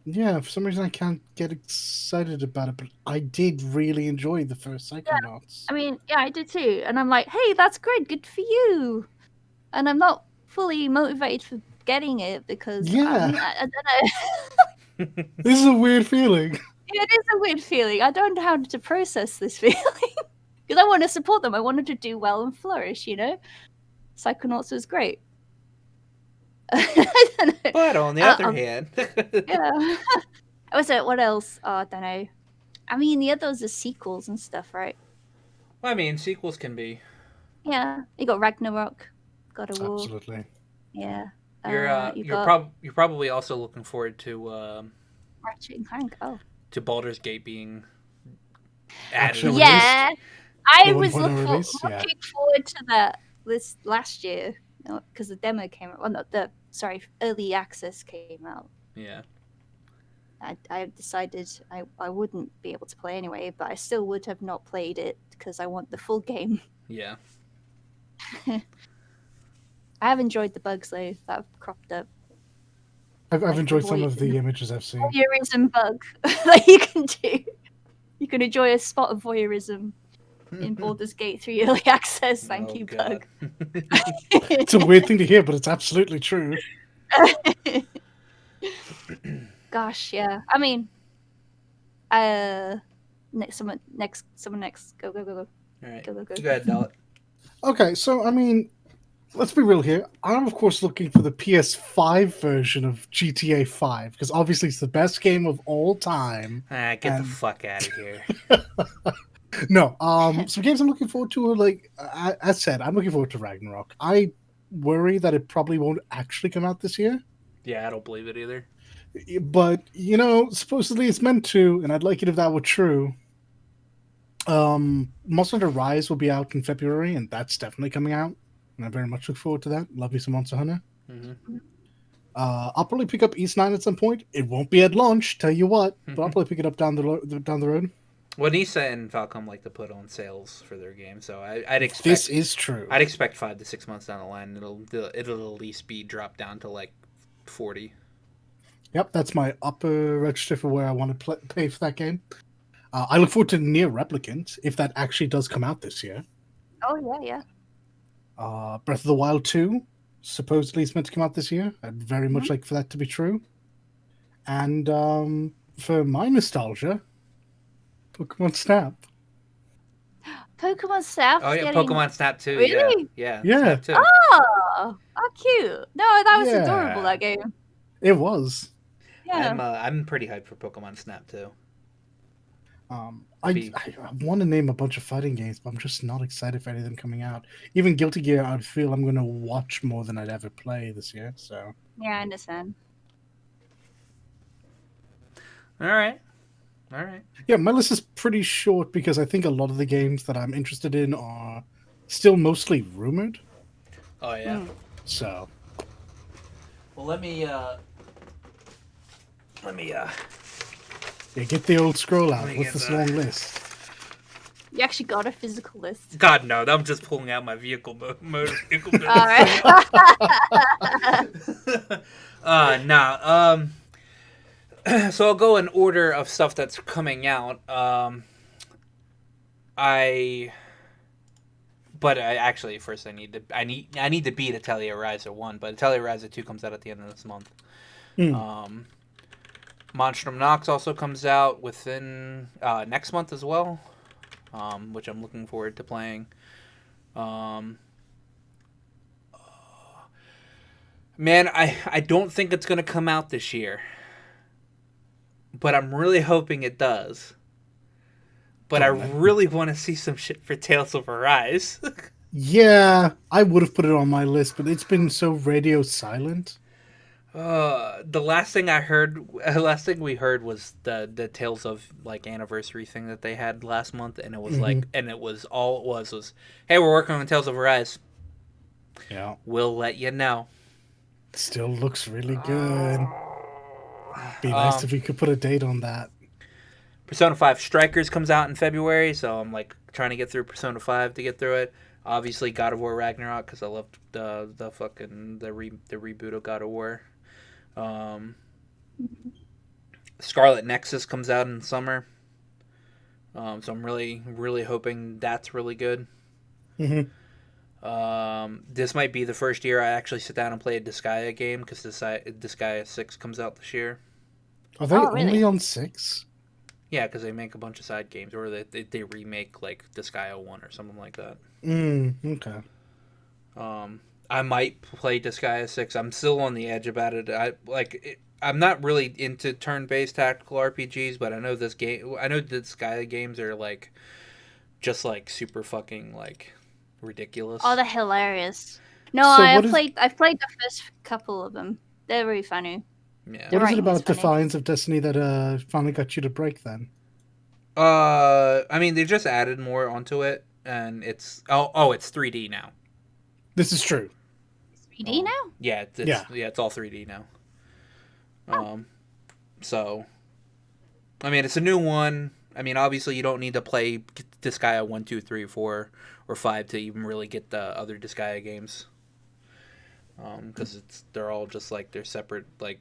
Yeah. For some reason, I can't get excited about it, but I did really enjoy the first Psychonauts. I mean, yeah, I did too, and I'm like, hey, that's great, good for you. And I'm not fully motivated for getting it because Yeah. I don't know. This is a weird feeling. It is a weird feeling. I don't know how to process this feeling because I want to support them. I wanted to do well and flourish. Psychonauts was great. I don't know. But on the other hand, Yeah. What else? Oh, I don't know. I mean, the others are sequels and stuff, right? I mean, sequels can be. Yeah. You got Ragnarok, God of War. Absolutely. Yeah. You're probably also looking forward to Ratchet and Clank. Oh. to Baldur's Gate being Actually added. Yeah. I The was 1.0 release? Yeah. looking forward to that this last year because the demo came out. Well, not early access came out. Yeah. I decided I wouldn't be able to play anyway, but I still would have not played it because I want the full game. Yeah. I have enjoyed the bugs though that have cropped up. I've Like enjoyed the some of the voyeurism- images I've seen. Voyeurism bug that you can do. You can enjoy a spot of voyeurism in Baldur's Gate 3 early access. Thank you, God. bug. It's a weird thing to hear, but it's absolutely true. Gosh, yeah. I mean, someone next. Go. All right. Go. Go ahead, Dallet. Okay, so I mean, let's be real here. I'm of course looking for the PS5 version of GTA 5 because obviously it's the best game of all time. Get the fuck out of here. No, some games I'm looking forward to are like, as said, I'm looking forward to Ragnarok. I worry that it probably won't actually come out this year, Yeah, I don't believe it either. but supposedly it's meant to, and I'd like it if that were true. Monster Hunter Rise will be out in February, and that's definitely coming out, and I very much look forward to that. Love me some Monster Hunter. Mm-hmm. I'll probably pick up East 9 at some point. It won't be at launch, tell you what, but I'll probably pick it up down the road. Well, Nisa and Falcom like to put on sales for their game, so I'd expect This is true. I'd expect 5 to 6 months down the line, it'll at least be dropped down to like 40. Yep, that's my upper register for where I want to pay for that game. I look forward to Nier Replicant, if that actually does come out this year. Oh yeah. Breath of the Wild 2, supposedly it's meant to come out this year. I'd very much like for that to be true. And for my nostalgia, Pokemon Snap. Pokemon Snap. Oh yeah, Pokemon Snap 2. Really? Yeah. Yeah. Snap 2. Oh, how cute! No, that was adorable. That game. It was. Yeah. I'm pretty hyped for Pokemon Snap 2. I want to name a bunch of fighting games, but I'm just not excited for any of them coming out. Even Guilty Gear, I feel I'm going to watch more than I'd ever play this year. So Yeah, I understand. All right. yeah, my list is pretty short because I think a lot of the games that I'm interested in are still mostly rumored. Oh yeah. So Well, let me yeah, get the old scroll out. Let me What's get this that. long list? You actually got a physical list. God no, I'm just pulling out my motor vehicle. All right. So I'll go in order of stuff that's coming out. Actually first I need to beat Atelier Ryza 1, but Atelier Ryza 2 comes out at the end of this month. Monstrum Nox also comes out within next month as well, which I'm looking forward to playing. Man, I don't think it's going to come out this year. But I'm really hoping it does. But I really want to see some shit for Tales of Arise. Yeah, I would have put it on my list, but it's been so radio silent. The last thing I heard, last thing we heard was the Tales of like anniversary thing that they had last month, and it was Hmm. like, and it was all it was, hey, we're working on Tales of Arise. Yeah, We'll let you know. still looks really good. Be nice Um, if we could put a date on that. Persona 5 Strikers comes out in February, so I'm like trying to get through Persona 5 to get through it. Obviously, God of War Ragnarok because I loved the fucking the reboot of God of War. Um, Scarlet Nexus comes out in summer, so I'm really hoping that's really good. Hmm. This might be the first year I actually sit down and play a Disgaea game because Disgaea 6 comes out this year. Are they Oh, only really? on 6? Yeah, because they make a bunch of side games, or they remake like Disgaea 1 or something like that. Okay. I might play Disgaea 6. I'm still on the edge about it. I'm not really into turn-based tactical RPGs, but I know this game. I know the Disgaea games are like just like super fucking like ridiculous. Oh, they're hilarious. No, So I've played the first couple of them. They're really funny. Yeah. The what is it writing is about funny. Defiance of Destiny that finally got you to break then? I mean, they just added more onto it, and it's 3D now. This is true. 3D now? Yeah, Yeah. it's all 3D now. So, I mean, it's a new one. I mean, obviously, you don't need to play Disgaea 1, 2, 3, 4, or 5 to even really get the other Disgaea games. Because they're all just like they're separate like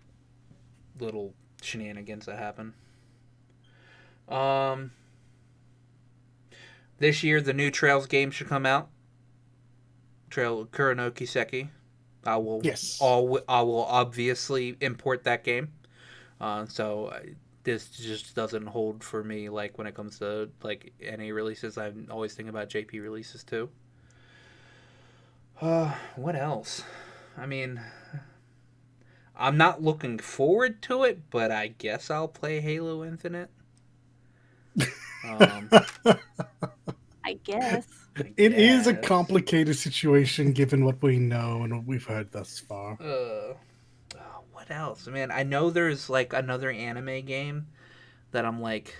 little shenanigans that happen. Um, this year the new Trails game should come out. Trail Kurono Kiseki. Yes. I will obviously import that game. This just doesn't hold for me like when it comes to like NA releases. I'm always thinking about JP releases too. What else? I mean, I'm not looking forward to it, but I guess I'll play Halo Infinite. Um, I guess. It is a guess. complicated situation given what we know and what we've heard thus far. What else? Man, I know there's like another anime game that I'm like,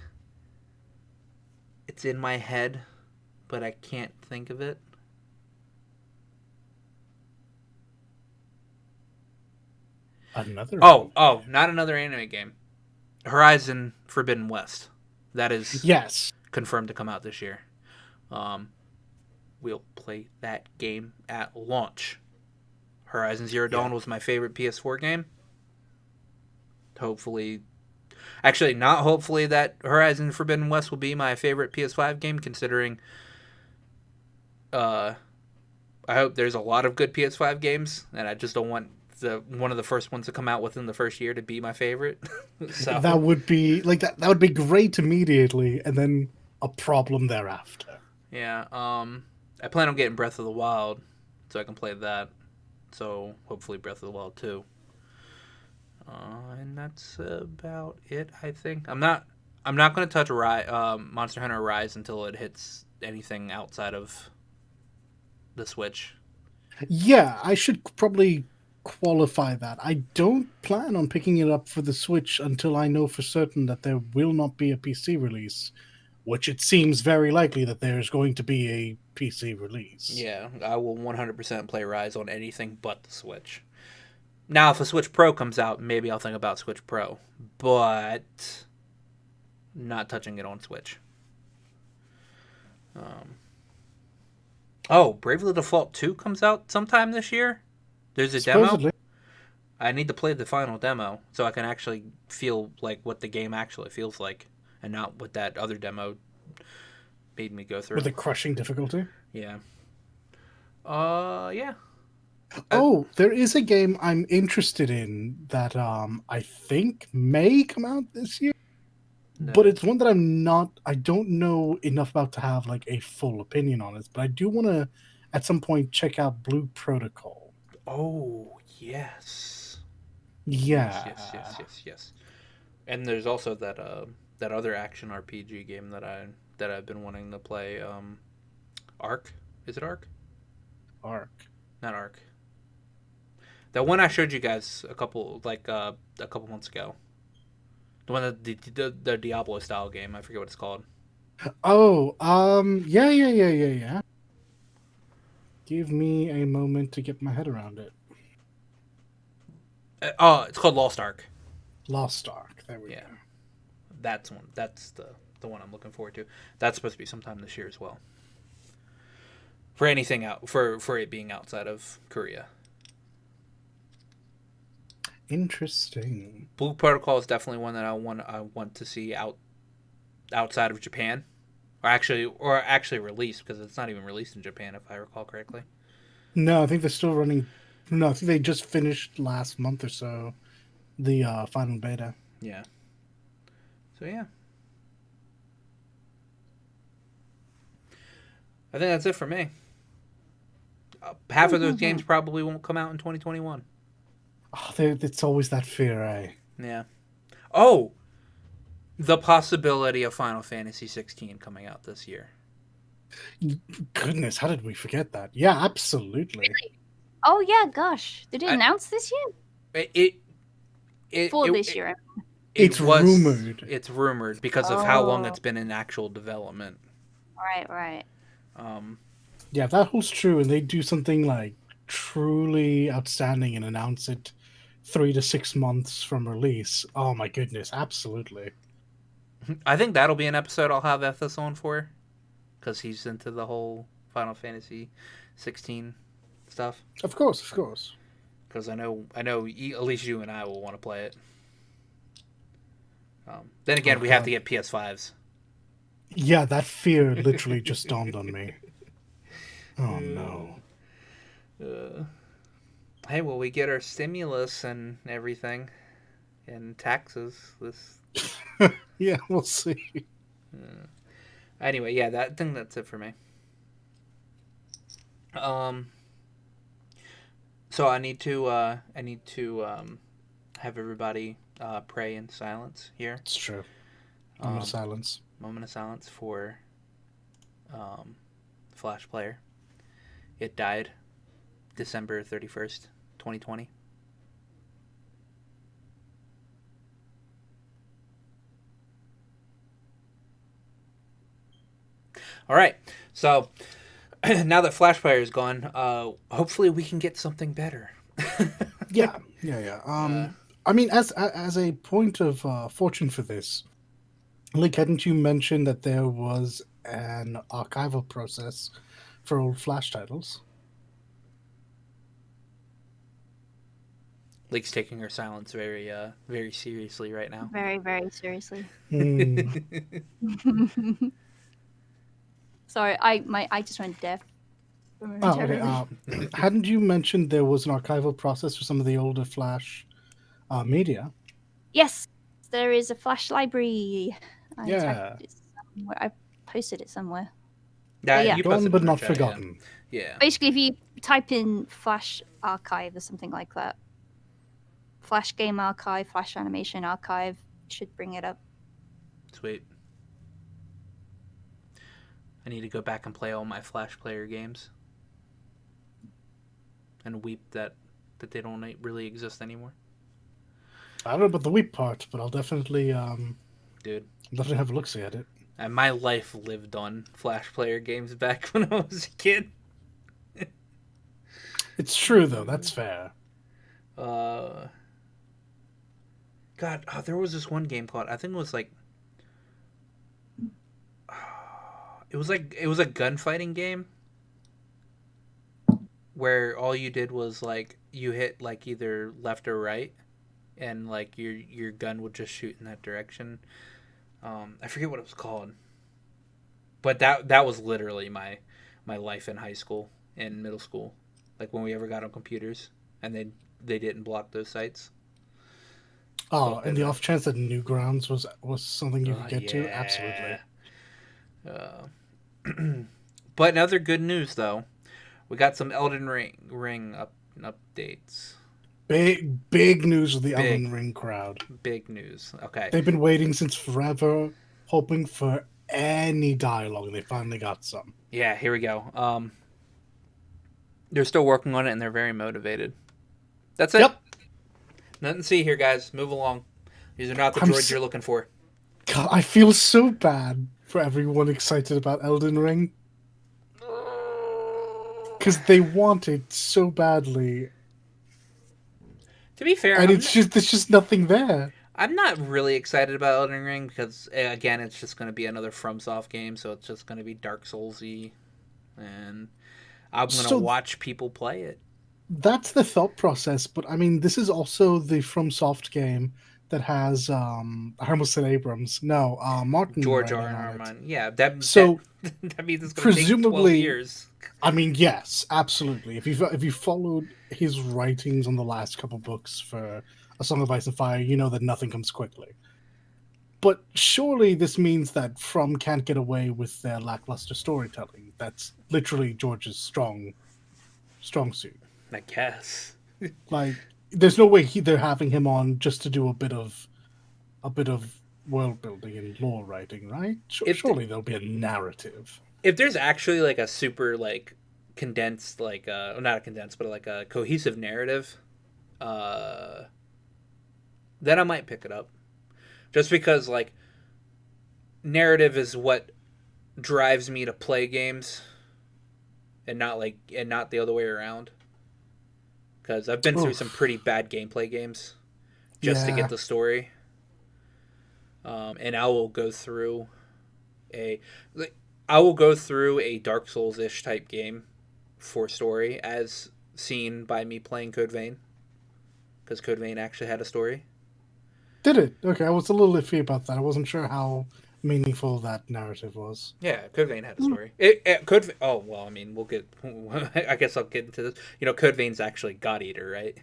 it's in my head, but I can't think of it. Another Not another anime game. Horizon Forbidden West. That is Yes. confirmed to come out this year. We'll play that game at launch. Horizon Zero Dawn was my favorite PS4 game. Hopefully, actually, not hopefully that Horizon Forbidden West will be my favorite PS5 game, considering I hope there's a lot of good PS5 games, and I just don't want one of the first ones to come out within the first year to be my favorite. So That would be like that would be great immediately and then a problem thereafter. yeah, I plan on getting Breath of the Wild so I can play that. So hopefully Breath of the Wild 2. And that's about it. I think I'm not going to touch Monster Hunter Rise until it hits anything outside of the Switch. Yeah, I should probably qualify that. I don't plan on picking it up for the Switch until I know for certain that there will not be a PC release, which it seems very likely that there is going to be a PC release. Yeah, I will 100% play Rise on anything but the Switch. Now, if a Switch Pro comes out, maybe I'll think about Switch Pro, but not touching it on Switch. Bravely Default 2 comes out sometime this year. There's a Supposedly. demo. I need to play the final demo so I can actually feel like what the game actually feels like, and not what that other demo made me go through. With a crushing difficulty. Yeah. Yeah. Oh, there is a game I'm interested in that I think may come out this year. No. But it's one that I don't know enough about to have like a full opinion on it. But I do want to at some point check out Blue Protocol. Oh, yes. Yeah. Yes. And there's also that other action RPG game that I've been wanting to play. Ark. Is it Ark? Arc. Not Arc. The one I showed you guys a couple months ago. The one that the Diablo style game. I forget what it's called. Oh, yeah. Give me a moment to get my head around it. It's called Lost Ark. Lost Ark. There we go. That's one. That's the one I'm looking forward to. That's supposed to be sometime this year as well. For anything out for it being outside of Korea. Interesting. Blue Protocol is definitely one that I want to see outside of Japan, or actually released, because it's not even released in Japan if I recall correctly. No, I think they're still running. No, I think they just finished last month or so the final beta. Yeah. So yeah. I think that's it for me. Half of those games probably won't come out in 2021. Oh, it's always that fear, eh? Yeah. Oh! The possibility of Final Fantasy 16 coming out this year. Goodness, how did we forget that? Yeah, absolutely. Really? Oh, yeah, gosh. Did it announce this year? This year. It's rumored. It's rumored because of how long it's been in actual development. Right. Yeah, if that holds true and they do something like truly outstanding and announce it 3 to 6 months from release, oh my goodness, absolutely. I think that'll be an episode I'll have Ethos on for, because he's into the whole Final Fantasy 16 stuff. Of course. Because I know, at least you and I will want to play it. Then again, we have to get PS5s. Yeah, that fear literally just dawned on me. Oh no. Hey, will we get our stimulus and everything, and taxes this? Yeah, we'll see. Anyway, yeah, that's it for me. So I need to have everybody pray in silence here. It's true. Moment of silence. Moment of silence for Flash Player. It died December 31st, 2020. All right. So now that Flash Player is gone, hopefully we can get something better. Yeah. I mean, as a point of fortune for this, like, hadn't you mentioned that there was an archival process for old Flash titles? Leek's taking her silence very, very seriously right now. Very, very seriously. Mm. Sorry, I just went deaf. Oh, okay. Hadn't you mentioned there was an archival process for some of the older Flash media? Yes, there is a Flash library. Yeah. I posted it somewhere. Yeah, you posted but it in not the chat, forgotten. Yeah. Basically, if you type in Flash Archive or something like that, Flash Game Archive, Flash Animation Archive, should bring it up. Sweet. I need to go back and play all my Flash Player games. And weep that they don't really exist anymore. I don't know about the weep part, but I'll definitely Dude. definitely have a look-see at it. And my life lived on Flash Player games back when I was a kid. It's true, though. That's fair. God, there was this one game called, I think it was like, it was a gunfighting game where all you did was like you hit like either left or right, and like your gun would just shoot in that direction. I forget what it was called, but that was literally my life in high school and middle school, like when we ever got on computers and they didn't block those sites. Oh, and the off chance that Newgrounds was something you could get to? Absolutely. But in other good news, though, we got some Elden Ring updates. Big news with the Elden Ring crowd. Big news. Okay. They've been waiting since forever, hoping for any dialogue, and they finally got some. Yeah, here we go. They're still working on it, and they're very motivated. That's it. Yep. Nothing to see here, guys. Move along. These are not the droids you're looking for. God, I feel so bad for everyone excited about Elden Ring. Because they want it so badly. To be fair, and there's just nothing there. I'm not really excited about Elden Ring because, again, it's just going to be another FromSoft game, so it's just going to be Dark Souls-y, and I'm going to watch people play it. That's the thought process, but I mean, this is also the FromSoft game that has, I almost said Abrams. No, Martin. George R. R. Martin. Yeah, that means it's going to take 12 years. I mean, yes, absolutely. If you followed his writings on the last couple books for A Song of Ice and Fire, you know that nothing comes quickly. But surely this means that From can't get away with their lackluster storytelling. That's literally George's strong suit. I guess. Like, there's no way they're having him on just to do a bit of world building and lore writing, right? Surely there'll be a narrative. If there's actually like a super like condensed, like not a condensed, but like a cohesive narrative, then I might pick it up. Just because like narrative is what drives me to play games, and not the other way around. Because I've been through some pretty bad gameplay games just to get the story. And I will go through a Dark Souls-ish type game for story, as seen by me playing Code Vein. Because Code Vein actually had a story. Did it? Okay, I was a little iffy about that. I wasn't sure how meaningful that narrative was. Yeah, Code Vein had a story. Oh, well, I mean, we'll get... I guess I'll get into this. You know, Code Vein's actually God Eater, right?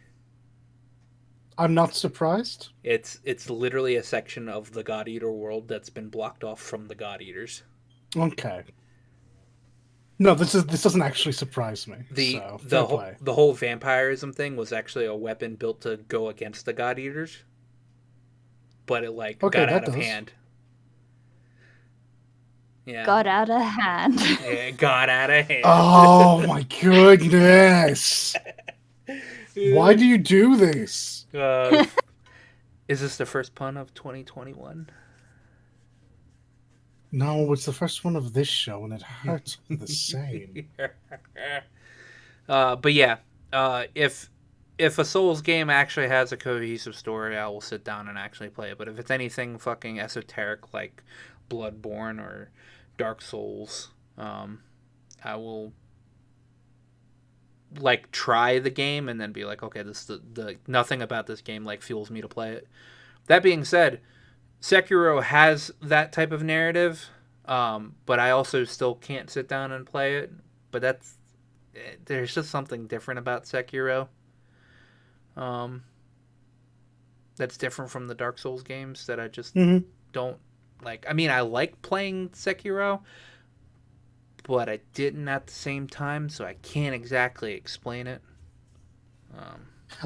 I'm not surprised. It's literally a section of the God Eater world that's been blocked off from the God Eaters. Okay. No, this doesn't actually surprise me. The whole vampirism thing was actually a weapon built to go against the God Eaters, but it got out of hand. Yeah. Got out of hand. Yeah, it got out of hand. Oh my goodness! Why do you do this? Is this the first pun of 2021? No, it's the first one of this show, and it hurts the same. But yeah, if a Souls game actually has a cohesive story, I will sit down and actually play it. But if it's anything fucking esoteric like Bloodborne or Dark Souls, I will like try the game and then be like, okay, this the nothing about this game like fuels me to play it. That being said, Sekiro has that type of narrative, but I also still can't sit down and play it. But there's just something different about Sekiro. That's different from the Dark Souls games that I just don't like. I mean, I like playing Sekiro, but I didn't at the same time, so I can't exactly explain it.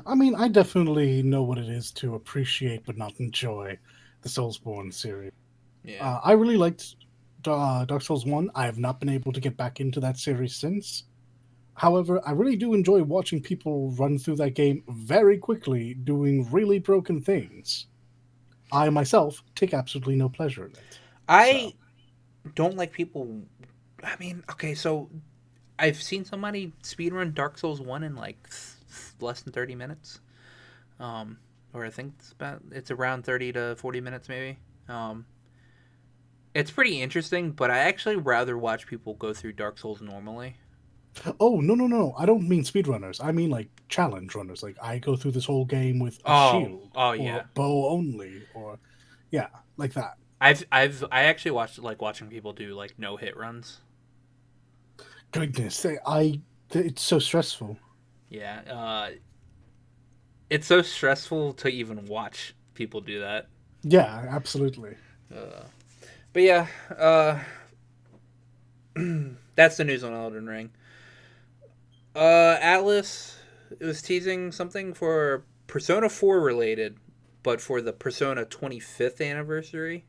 I mean, I definitely know what it is to appreciate but not enjoy the Soulsborne series. Yeah. I really liked Dark Souls 1. I have not been able to get back into that series since. However, I really do enjoy watching people run through that game very quickly, doing really broken things. I myself take absolutely no pleasure in it. I don't like people... I mean, okay, so I've seen somebody speedrun Dark Souls 1 in like less than 30 minutes. Or I think it's around 30 to 40 minutes maybe. It's pretty interesting, but I actually rather watch people go through Dark Souls normally. Oh, no. I don't mean speedrunners. I mean like challenge runners. Like I go through this whole game with a shield. Or a bow only. Or yeah, like that. I actually watching people do like no hit runs. Goodness, it's so stressful. Yeah, it's so stressful to even watch people do that. Yeah, absolutely. But yeah, that's the news on Elden Ring. Atlas was teasing something for Persona 4 related, but for the Persona 25th anniversary.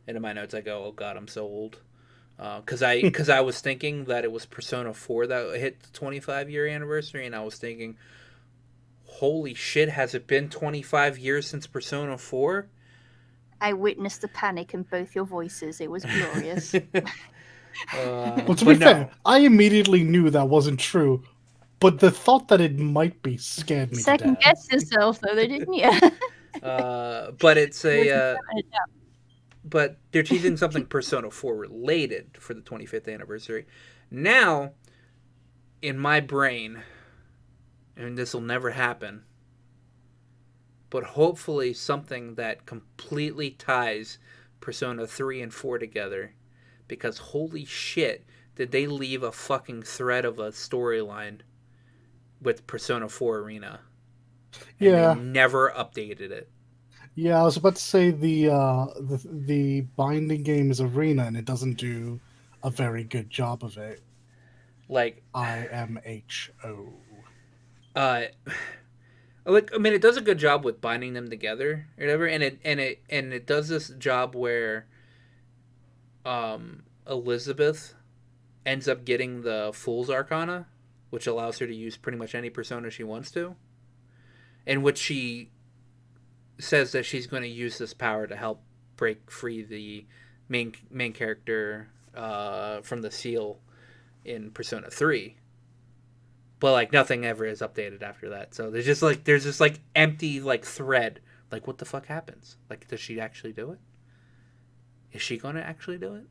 And in my notes I go, oh god, I'm so old. Because I was thinking that it was Persona 4 that hit the 25-year anniversary, and I was thinking, holy shit, has it been 25 years since Persona 4? I witnessed the panic in both your voices. It was glorious. Well, to be But no. fair, I immediately knew that wasn't true, but the thought that it might be scared me to Second death. guess yourself, though, didn't you? But it's but they're teasing something Persona 4 related for the 25th anniversary. Now, in my brain, and this will never happen, but hopefully something that completely ties Persona 3 and 4 together, because holy shit, did they leave a fucking thread of a storyline with Persona 4 Arena. And Yeah. they never updated it. Yeah, I was about to say the binding game is Arena, and it doesn't do a very good job of it. Like IMHO. Like, I mean, it does a good job with binding them together or whatever, and it does this job where Elizabeth ends up getting the Fool's Arcana, which allows her to use pretty much any persona she wants to, in which she says that she's going to use this power to help break free the main character from the seal in Persona 3. But like nothing ever is updated after that. So there's just like empty like thread. Like what the fuck happens? Like does she actually do it? Is she going to actually do it?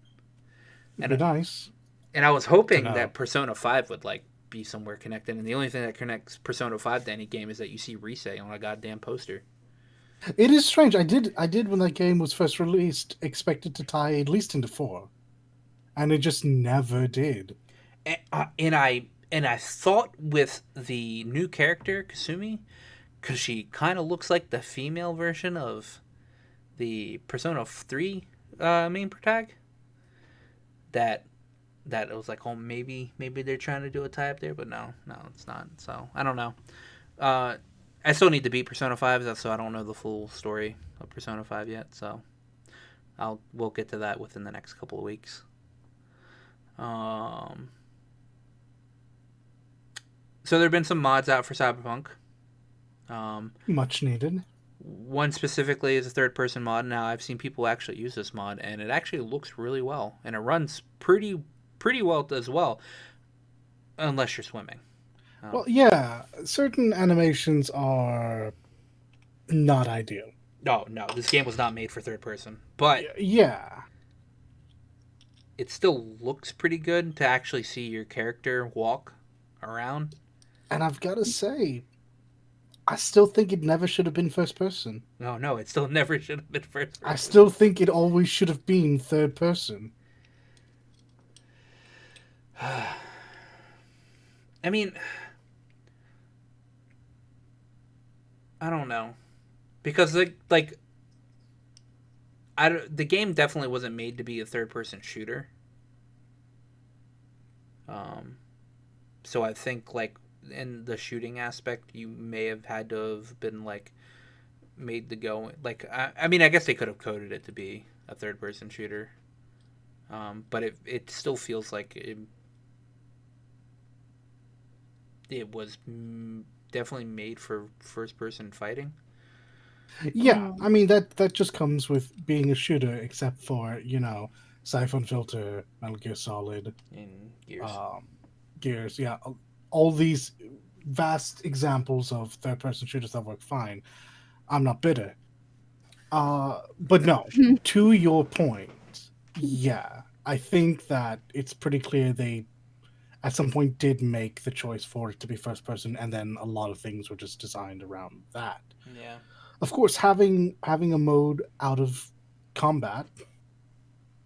It'd be nice. And I was hoping that Persona 5 would like be somewhere connected, and the only thing that connects Persona 5 to any game is that you see Rise on a goddamn poster. It is strange. I did when that game was first released expect it to tie at least into 4, and it just never did. And I thought with the new character Kasumi, because she kind of looks like the female version of the Persona 3 main protag, that it was like, oh, maybe they're trying to do a tie up there, but no, it's not. So I don't know. I still need to beat Persona 5, so I don't know the full story of Persona 5 yet. So we'll get to that within the next couple of weeks. So there have been some mods out for Cyberpunk. Much needed. One specifically is a third-person mod. Now I've seen people actually use this mod, and it actually looks really well, and it runs pretty well as well, unless you're swimming. Well, yeah, certain animations are not ideal. No, this game was not made for third person, but yeah, it still looks pretty good to actually see your character walk around. And I've got to say, I still think it never should have been first person. No, it still never should have been first person. I still think it always should have been third person. I mean, I don't know, because the game definitely wasn't made to be a third-person shooter. So I think like in the shooting aspect, you may have had to have been like made to go like I mean I guess they could have coded it to be a third-person shooter, but it still feels like it was definitely made for first-person fighting. Yeah, I mean that just comes with being a shooter, except for Siphon Filter, Metal Gear Solid, In Gears. Gears. Yeah, all these vast examples of third-person shooters that work fine. I'm not bitter. But no, to your point, yeah, I think that it's pretty clear they at some point did make the choice for it to be first person, and then a lot of things were just designed around that. Yeah. Of course, having a mode out of combat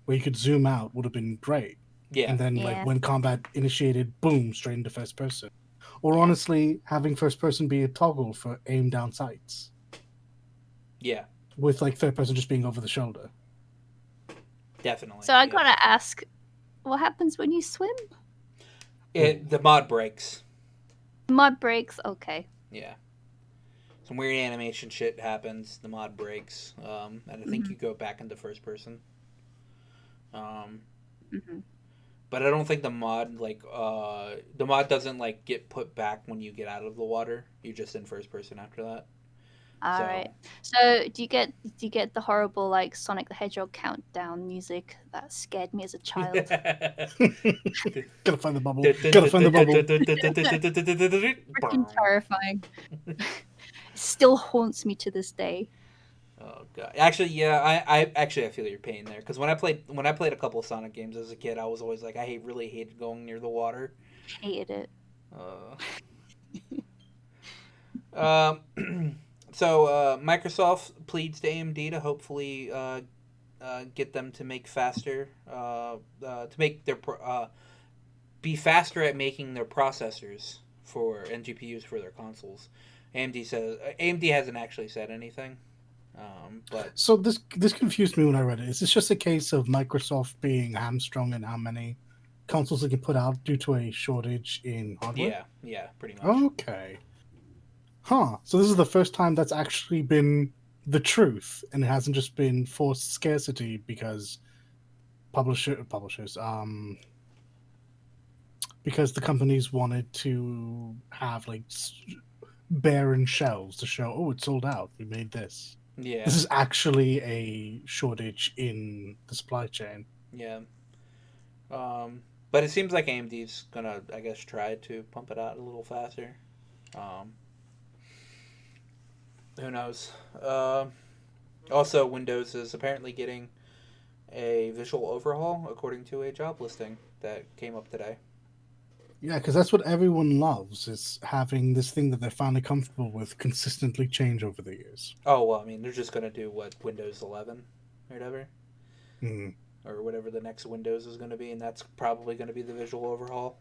where you could zoom out would have been great. Yeah. And then like when combat initiated, boom, straight into first person. Or honestly, having first person be a toggle for aim down sights. Yeah. With like third person just being over the shoulder. Definitely. So I gotta ask, what happens when you swim? The mod breaks. Mod breaks. Okay. Yeah. Some weird animation shit happens. The mod breaks, and I think you go back into first person. Mm-hmm. But I don't think the mod the mod doesn't like get put back when you get out of the water. You're just in first person after that. All So right. So do you get the horrible like Sonic the Hedgehog countdown music that scared me as a child? Gotta find the bubble. Gotta find the bubble. Freaking terrifying. It still haunts me to this day. Oh god! Actually, yeah, I feel your pain there because when I played a couple of Sonic games as a kid, I was always like, really hated going near the water. Hated it. So Microsoft pleads to AMD to hopefully get them to make faster, to make their be faster at making their processors for and GPUs for their consoles. AMD hasn't actually said anything. But so this confused me when I read it. Is this just a case of Microsoft being hamstrung in how many consoles they can put out due to a shortage in hardware? Yeah, pretty much. Okay. Huh. So this is the first time that's actually been the truth, and it hasn't just been forced scarcity because publishers, because the companies wanted to have like barren shelves to show, oh, it's sold out. We made this. Yeah. This is actually a shortage in the supply chain. Yeah. But it seems like AMD's gonna, I guess, try to pump it out a little faster. Who knows? Also, Windows is apparently getting a visual overhaul according to a job listing that came up today. Yeah, because that's what everyone loves, is having this thing that they're finally comfortable with consistently change over the years. Oh, well, I mean, they're just going to do what, Windows 11 or whatever? Mm. Or whatever the next Windows is going to be, and that's probably going to be the visual overhaul.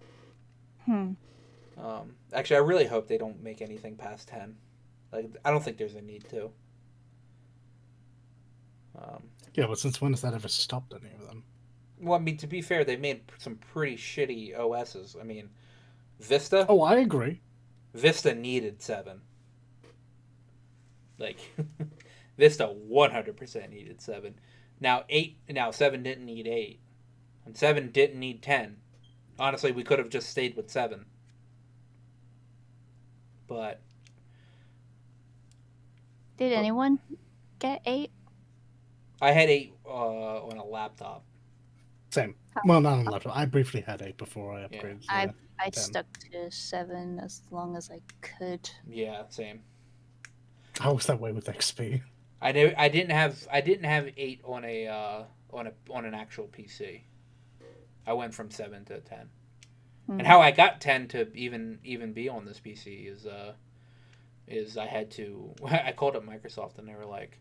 Actually, I really hope they don't make anything past 10. Like, I don't think there's a need to. Yeah, but since when has that ever stopped any of them? Well, I mean, to be fair, they made some pretty shitty OSs. I mean, Vista. Oh, I agree. Vista needed 7. Like, Vista 100% needed 7. Now 7 didn't need 8, and 7 didn't need 10. Honestly, we could have just stayed with 7. But did anyone get 8? I had 8 on a laptop. Same. Well, not on a laptop. I briefly had 8 before I upgraded. I 10. stuck to 7 as long as I could. Yeah, same. I was that way with XP. I didn't have 8 on an actual PC. I went from 7 to 10. And how I got 10 to even be on this PC is I had to I called up Microsoft and they were like,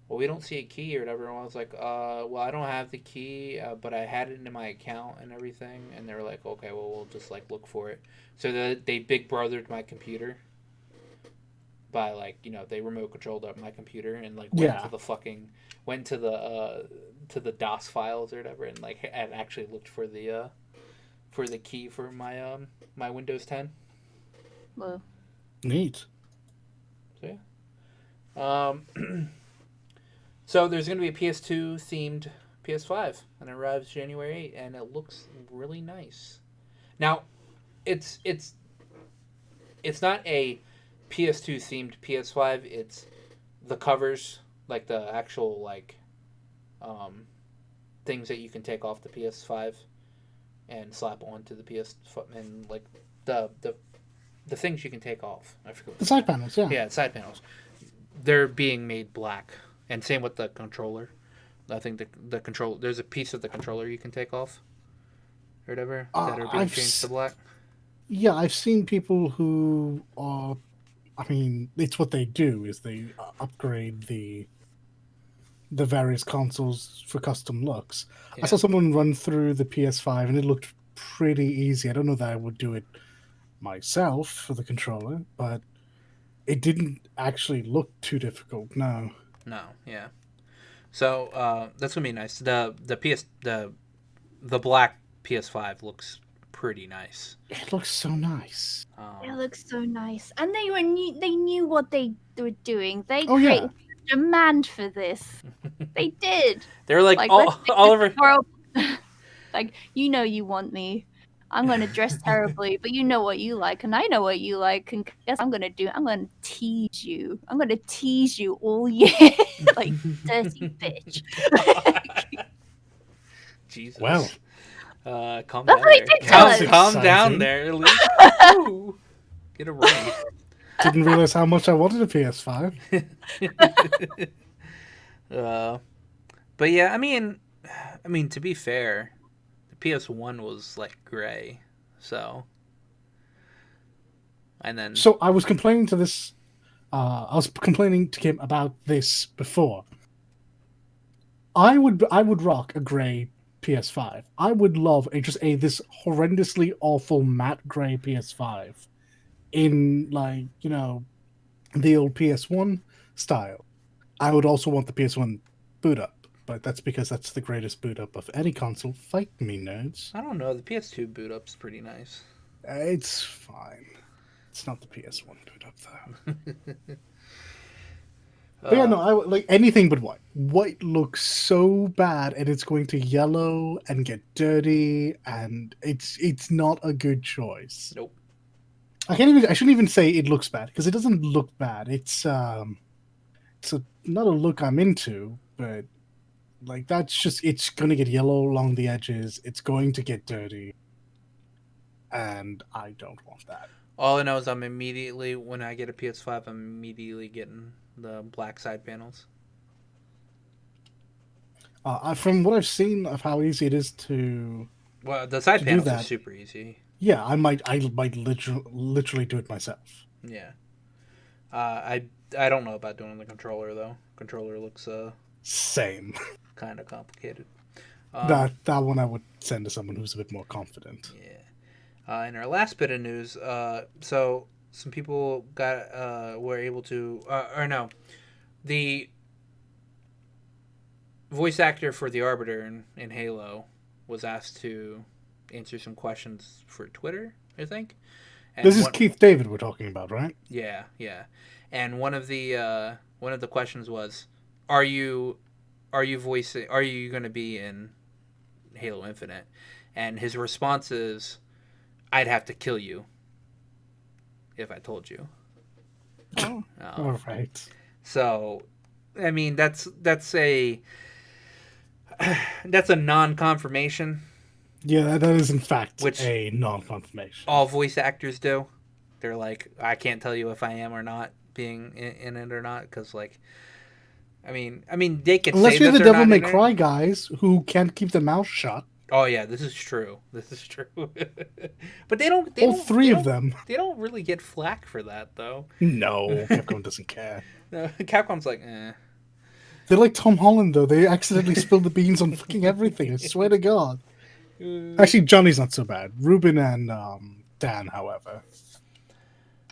well, we don't see a key or whatever. And I was like, well, I don't have the key, but I had it in my account and everything. And they were like, okay, well, we'll just like look for it. So they big brothered my computer by like, they remote controlled up my computer and like went to the DOS files or whatever and like and actually looked for the key for my my Windows 10. Whoa. Neat. So yeah. So there's going to be a PS2 themed PS5 and it arrives January 8 and it looks really nice. Now, it's not a PS2 themed PS5, it's the covers, like the actual like things that you can take off the PS5 and slap onto the PS5 and like the things you can take off. I forget. The side panels, yeah. Yeah, side panels. They're being made black. And same with the controller. I think the control there's a piece of the controller you can take off or whatever that are being changed to black. Yeah, I've seen people who are. I mean, it's what they do is they upgrade the various consoles for custom looks. Yeah. I saw someone run through the PS5 and it looked pretty easy. I don't know that I would do it myself for the controller, but it didn't actually look too difficult. No, yeah. So that's gonna be nice. The black PS5 looks pretty nice. It looks so nice. It looks so nice, and they knew what they were doing. They created demand for this. They did. They're like Oliver. Like, you know you want me. I'm gonna dress terribly, but you know what you like, and I know what you like, and guess what I'm gonna do? I'm gonna tease you. I'm gonna tease you all year. Like, dirty bitch. Jesus. Well, Calm That's down there. ridiculous. Calm down Exciting. there, Luke. Ooh. Get a ring. Didn't realize how much I wanted a PS5. But yeah, I mean, to be fair, the PS1 was like gray, so. And then. So I was complaining to this. I was complaining to Kim about this before. I would rock a gray PS5. I would love this horrendously awful matte gray PS5 in the old PS1 style. I would also want the PS1 boot up, but that's because that's the greatest boot up of any console. Fight me, nerds. I don't know. The PS2 boot up's pretty nice. It's fine. It's not the PS1 boot up though. But yeah, no, I like anything but white. White looks so bad, and it's going to yellow and get dirty, and it's not a good choice. Nope. I shouldn't even say it looks bad because it doesn't look bad. It's not a look I'm into, but like it's going to get yellow along the edges. It's going to get dirty, and I don't want that. All I know is when I get a PS5, I'm immediately getting the black side panels. From what I've seen of how easy it is to... Well, the side panels are super easy. Yeah, I might literally do it myself. Yeah. I don't know about doing the controller, though. Controller looks... Same. Kind of complicated. That one I would send to someone who's a bit more confident. Yeah. In our last bit of news, so some people were able to, the voice actor for the Arbiter in Halo was asked to answer some questions for Twitter, I think. And this is Keith David we're talking about, right? Yeah. And one of the questions was, are you going to be in Halo Infinite? And his response is, I'd have to kill you if I told you. Oh, all right. So, I mean, that's a non-confirmation. Yeah, that is in fact a non-confirmation. All voice actors do. They're like, I can't tell you if I am or not being in it or not, because like, I mean, they could unless say you're that the they're Devil not May in Cry it. guys who can't keep their mouth shut. Oh yeah, this is true. But they don't. All three of them. They don't really get flack for that, though. No, Capcom doesn't care. No, Capcom's like, eh. They're like Tom Holland, though. They accidentally spilled the beans on fucking everything. I swear to God. Actually, Johnny's not so bad. Ruben and Dan, however.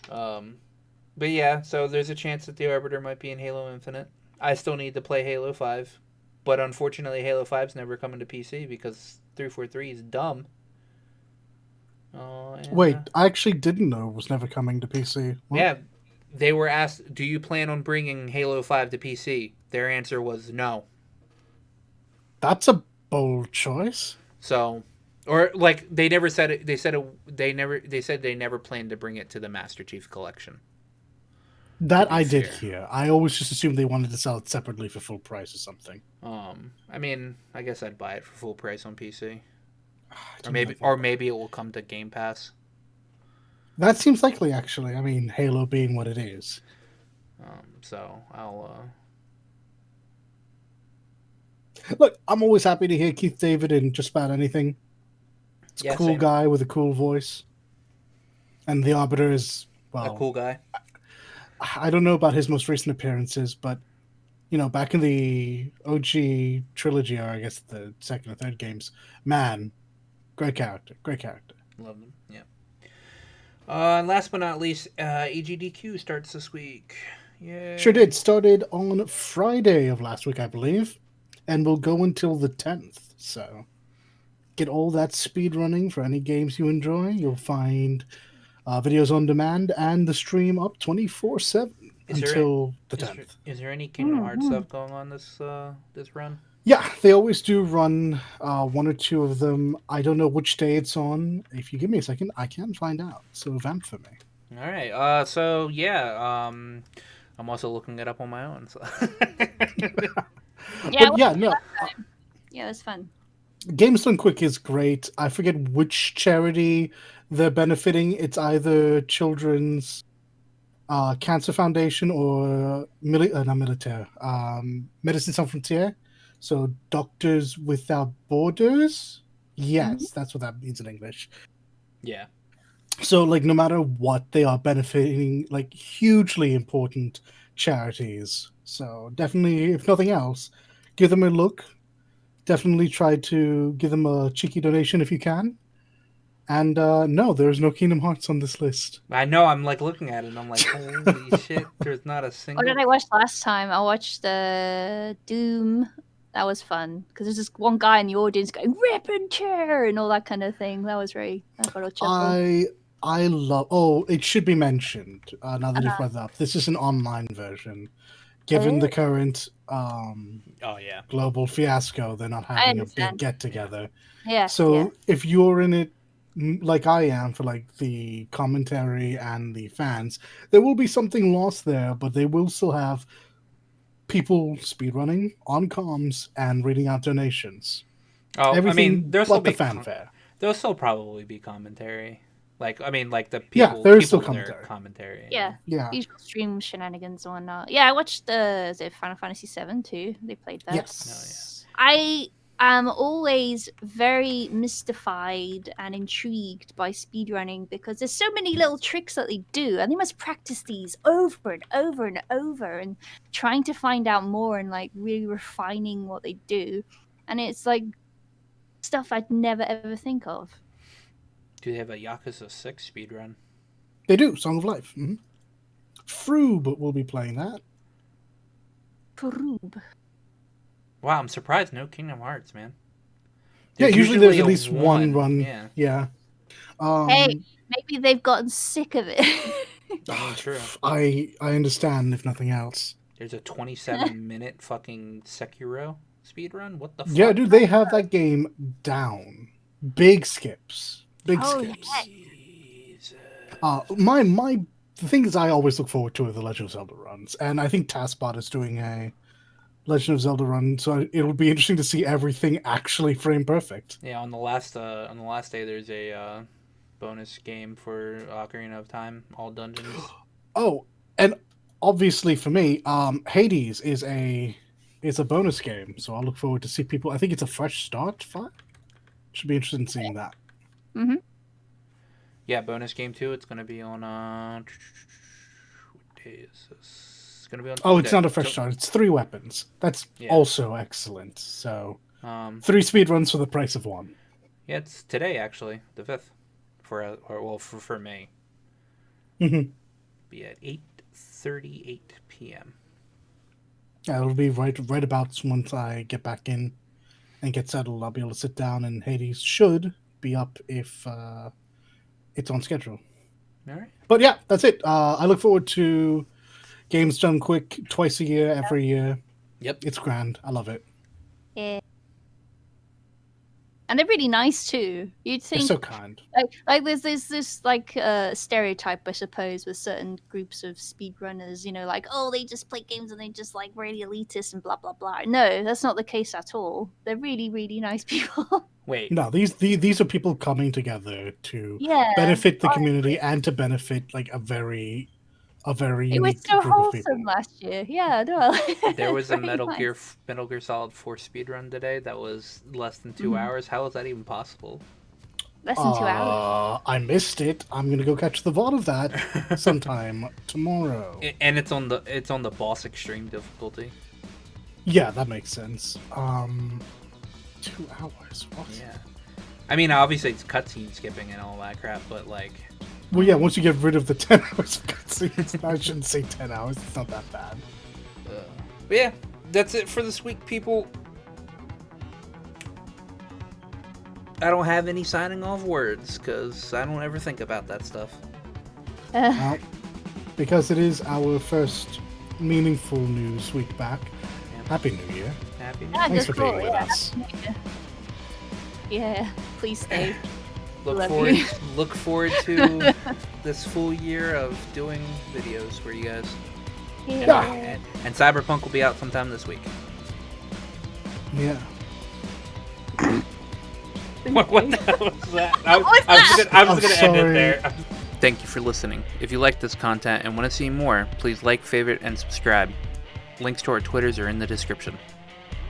But yeah, so there's a chance that the Arbiter might be in Halo Infinite. I still need to play Halo 5. But unfortunately, Halo 5's never coming to PC because 343 is dumb. Wait, I actually didn't know it was never coming to PC. What? Yeah, they were asked, do you plan on bringing Halo 5 to PC? Their answer was no. That's a bold choice. So, or like they never said it. They said they never planned to bring it to the Master Chief Collection. That I did hear. I always just assumed they wanted to sell it separately for full price or something. I mean, I guess I'd buy it for full price on PC. Or maybe it will come to Game Pass. That seems likely, actually. I mean, Halo being what it is. So I'll. Look, I'm always happy to hear Keith David in just about anything. It's a cool guy with a cool voice, and the Arbiter is a cool guy. I don't know about his most recent appearances, but back in the OG trilogy, or I guess the second or third games, man, great character. Love them, yeah. And last but not least, EGDQ starts this week. Yeah, sure did. Started on Friday of last week, I believe, and will go until the 10th. So get all that speed running for any games you enjoy. You'll find videos on demand and the stream up 24/7 until the 10th. Is there any Kingdom Hearts stuff going on this run? Yeah, they always do run one or two of them. I don't know which day it's on. If you give me a second, I can find out. So vamp for me. All right. So yeah. I'm also looking it up on my own. So. Yeah, But yeah, no. yeah, it was fun. Games Done Quick is great. I forget which charity they're benefiting. It's either Children's Cancer Foundation or not militaire. Medicine Sans Frontières. So Doctors Without Borders. Yes, that's what that means in English. Yeah. So like no matter what, they are benefiting like hugely important charities. So definitely, if nothing else, give them a look. Definitely try to give them a cheeky donation if you can. And no, there's no Kingdom Hearts on this list. I know. I'm like looking at it, and I'm like, holy shit! There's not a single. What did I watch last time? I watched the Doom. That was fun because there's this one guy in the audience going "rip and tear" and all that kind of thing. That was I got a chuckle. I love. Oh, it should be mentioned. Now that you've brought it up, this is an online version. Given the current global fiasco, they're not having a big get together. Yeah. So if you're in it, like I am, for like the commentary and the fans, there will be something lost there, but they will still have people speedrunning on comms and reading out donations. Oh, Everything I mean, there'll still but be the fanfare. There'll still probably be commentary. Like, I mean, like the people. Yeah, there is people still there commentary. Yeah. Yeah. Usual stream shenanigans and whatnot. Yeah, I watched is it Final Fantasy VII too? They played that. Yes. I am always very mystified and intrigued by speedrunning because there's so many little tricks that they do, and they must practice these over and over and over and trying to find out more and like really refining what they do. And it's like stuff I'd never ever think of. Do they have a Yakuza 6 speedrun? They do, Song of Life. Mm-hmm. Froob will be playing that. Froob. Wow, I'm surprised no Kingdom Hearts, man. Usually there's at least one run. Yeah. Hey, maybe they've gotten sick of it. Oh, true. I understand, if nothing else. There's a 27-minute fucking Sekiro speedrun? What the fuck? Yeah, dude, they have that game down. Big skips. Big skips. The things I always look forward to are the Legend of Zelda runs, and I think Taskbot is doing a Legend of Zelda run, so it'll be interesting to see everything actually frame perfect. Yeah, on the last day, there's a bonus game for Ocarina of Time, all dungeons. Oh, and obviously for me, Hades is a bonus game, so I'll look forward to see people. I think it's a fresh start for. Should be interested in seeing that. Mm-hmm. Yeah, bonus game too. It's gonna be on. What day is this? It's gonna be on. Oh, it's not a fresh start. It's 3 weapons. That's also excellent. So, 3 speedruns for the price of 1. Yeah, it's today actually, the 5th, for May. Mm-hmm. Be at 8:38 p.m. Yeah, it'll be right about once I get back in and get settled. I'll be able to sit down, and Hades should be up if it's on schedule. All right. But yeah, that's it. I look forward to Games Done Quick twice a year, every year. Yep. It's grand. I love it. Yeah. And they're really nice too. You'd think They're so kind. Like there's this like stereotype, I suppose, with certain groups of speedrunners, like, oh, they just play games and they just like really elitist and blah blah blah. No, that's not the case at all. They're really, really nice people. Wait. No, these are people coming together to benefit the community and to benefit like a very it was so wholesome last year. Yeah, no. There was a Metal Gear Solid 4 speedrun today that was less than 2 hours. How is that even possible? Less than 2 hours. I missed it. I'm gonna go catch the VOD of that sometime tomorrow. And it's on the boss extreme difficulty. Yeah, that makes sense. 2 hours. What? Yeah. I mean, obviously it's cutscene skipping and all that crap, but like. Well, yeah, once you get rid of the 10 hours of cutscenes, I shouldn't say 10 hours, it's not that bad. But yeah, that's it for this week, people. I don't have any signing off words, because I don't ever think about that stuff. Well, because it is our first meaningful news week back, Happy New Year. Happy New Yeah, Year. Thanks for being with us. Yeah, please stay. Look Love forward, you. look forward to this full year of doing videos for you guys. Yeah. And Cyberpunk will be out sometime this week. Yeah. What the hell was that? I was I'm gonna end it sorry. there. Thank you for listening. If you like this content and want to see more, please like, favorite, and subscribe. Links to our Twitters are in the description.